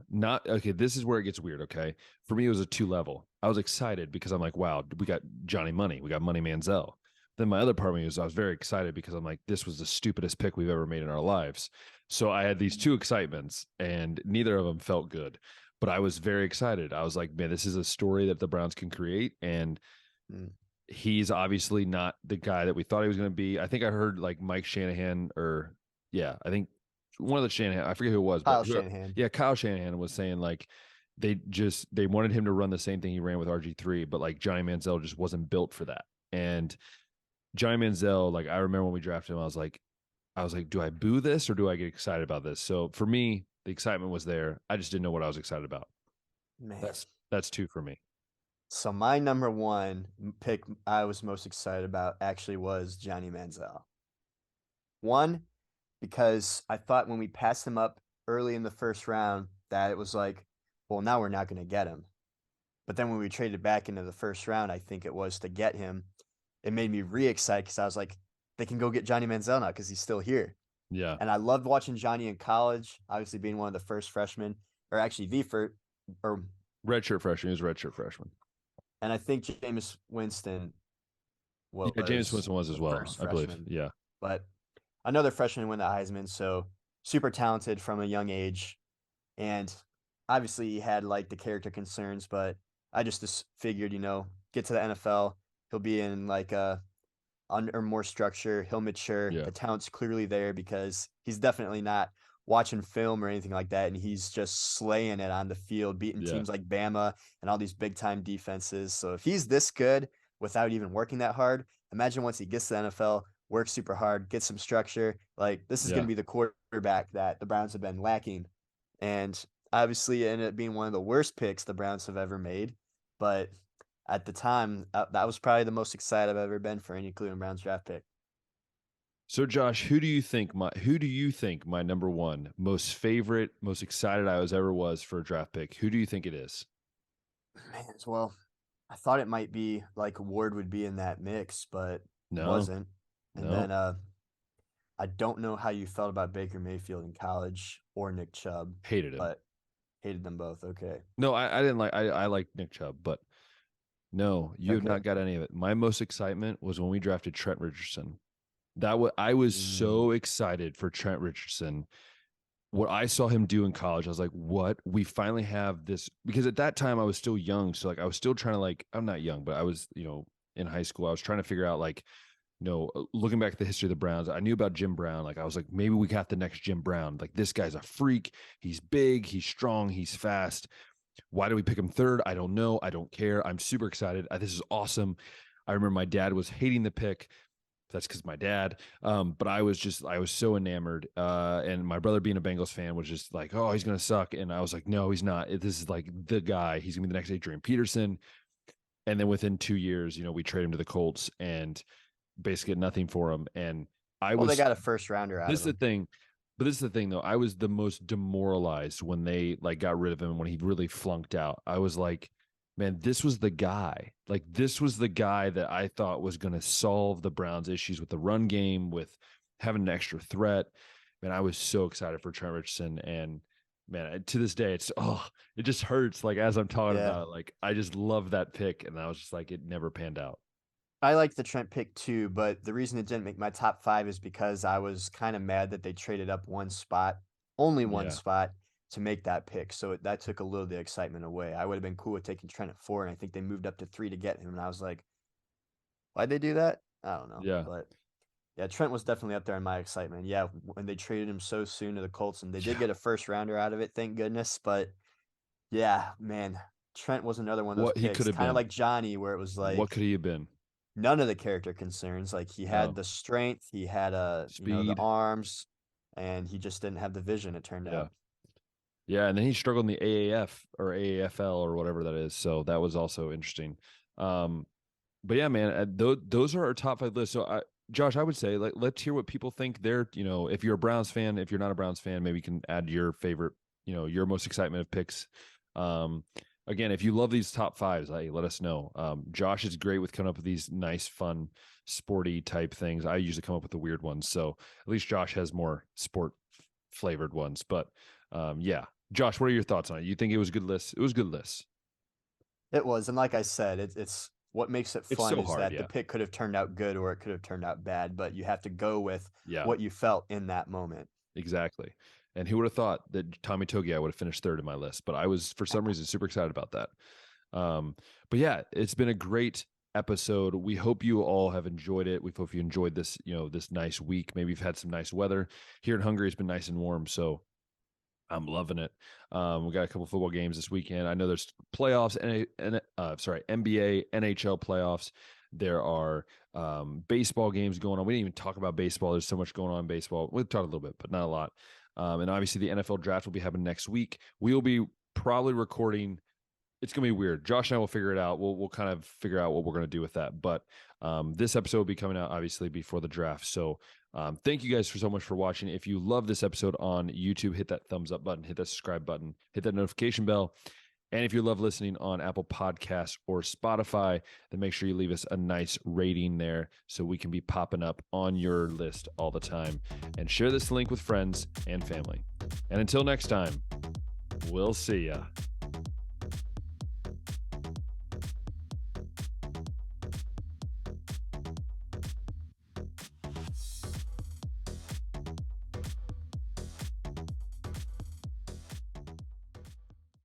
This is where it gets weird, okay? For me, it was a 2 level. I was excited because I'm like, wow, we got Johnny Money. We got Money Manziel. Then my other part of me was I was very excited because I'm like, this was the stupidest pick we've ever made in our lives. So I had these 2 excitements, and neither of them felt good. But I was very excited. I was like, man, this is a story that the Browns can create, and he's obviously not the guy that we thought he was going to be. I think I heard like Mike Shanahan, I think one of the Shanahan, I forget who it was, Kyle Shanahan. Yeah, Kyle Shanahan was saying like, they wanted him to run the same thing he ran with RG3, but like Johnny Manziel just wasn't built for that. And Johnny Manziel, like I remember when we drafted him, I was like, do I boo this or do I get excited about this? So for me, the excitement was there. I just didn't know what I was excited about. Man. That's two for me. So my number one pick I was most excited about actually was Johnny Manziel. One, because I thought when we passed him up early in the first round that it was like, well, now we're not going to get him. But then when we traded back into the first round, I think it was to get him, it made me re-excited because I was like, they can go get Johnny Manziel now because he's still here. Yeah. And I loved watching Johnny in college, obviously being one of the first freshmen, or actually the first, or Redshirt freshman. He was redshirt freshman. and I think Jameis Winston was Yeah, James Winston was as the well, first I believe. freshman. Yeah. But another freshman win the Heisman, so super talented from a young age. And obviously he had like the character concerns, but I just figured, get to the NFL, he'll be in like a under more structure, he'll mature. Yeah. The talent's clearly there because he's definitely not watching film or anything like that, and he's just slaying it on the field, beating Yeah. teams like Bama and all these big time defenses. So if he's this good without even working that hard, imagine once he gets to the NFL, works super hard, gets some structure. Like this is going to be the quarterback that the Browns have been lacking, and obviously it ended up being one of the worst picks the Browns have ever made. But at the time, that was probably the most excited I've ever been for any Cleveland Browns draft pick. So Josh, who do you think my number one most favorite, most excited I was for a draft pick? Who do you think it is? Man, well, I thought it might be like Ward would be in that mix, but No. wasn't. And No. then I don't know how you felt about Baker Mayfield in college or Nick Chubb. Hated him. But hated them both. Okay. No, I didn't like I liked Nick Chubb, but no, you have not got any of it. My most excitement was when we drafted Trent Richardson. I was so excited for Trent Richardson. What I saw him do in college, I was like, what? We finally have this, because at that time I was still young. So like I was still trying to I'm not young, but I was, in high school. I was trying to figure out looking back at the history of the Browns, I knew about Jim Brown. Like I was like, maybe we got the next Jim Brown. Like this guy's a freak. He's big, he's strong, he's fast. Why do we pick him third? I don't know. I don't care. I'm super excited. This is awesome. I remember my dad was hating the pick. That's because my dad. But I was so enamored. And my brother, being a Bengals fan, was just like, oh, he's going to suck. And I was like, no, he's not. This is like the guy. He's going to be the next Adrian Peterson. And then within 2 years, we trade him to the Colts and basically get nothing for him. And they got a first rounder out of him. This is the thing, though. I was the most demoralized when they got rid of him, when he really flunked out. I was like, man, this was the guy. Like, this was the guy that I thought was going to solve the Browns' issues with the run game, with having an extra threat. Man, I was so excited for Trent Richardson. And, man, to this day, it just hurts. Like, as I'm talking about it, I just love that pick. And I was just like, it never panned out. I like the Trent pick too, but the reason it didn't make my top 5 is because I was kind of mad that they traded up one spot, only one spot, to make that pick. So that took a little of the excitement away. I would have been cool with taking Trent at 4, and I think they moved up to 3 to get him. And I was like, why'd they do that? I don't know. Yeah. But yeah, Trent was definitely up there in my excitement. Yeah, when they traded him so soon to the Colts, and they did get a first rounder out of it, thank goodness. But yeah, man, Trent was another one of those picks, kind of like Johnny, where it was like, what could he have been? None of the character concerns. Like he had the strength, he had speed, the arms, and he just didn't have the vision, it turned out. Yeah, and then he struggled in the AAF or AAFL or whatever that is. So that was also interesting. But yeah, man, those are our top 5 lists. So Josh, I would say let's hear what people think. If you're a Browns fan, if you're not a Browns fan, maybe you can add your favorite, your most excitement of picks. Again, if you love these top 5s, let us know. Josh is great with coming up with these nice, fun, sporty type things. I usually come up with the weird ones. So at least Josh has more sport flavored ones. But yeah, Josh, what are your thoughts on it? You think it was a good list? It was a good list. It was. And like I said, it's what makes it fun so is hard, that the pick could have turned out good or it could have turned out bad, but you have to go with what you felt in that moment. Exactly. And who would have thought that Tommy Togiai would have finished 3rd in my list? But I was, for some reason, super excited about that. But yeah, it's been a great episode. We hope you all have enjoyed it. We hope you enjoyed this, this nice week. Maybe you've had some nice weather. Here in Hungary, it's been nice and warm. So I'm loving it. We got a couple football games this weekend. I know there's playoffs, NBA, NHL playoffs. There are baseball games going on. We didn't even talk about baseball. There's so much going on in baseball. We've talked a little bit, but not a lot. And obviously the NFL draft will be happening next week. We'll be probably recording. It's going to be weird. Josh and I will figure it out. We'll kind of figure out what we're going to do with that. But this episode will be coming out obviously before the draft. So thank you guys so much for watching. If you love this episode on YouTube, hit that thumbs up button, hit that subscribe button, hit that notification bell. And if you love listening on Apple Podcasts or Spotify, then make sure you leave us a nice rating there so we can be popping up on your list all the time. And share this link with friends and family. And until next time, we'll see ya.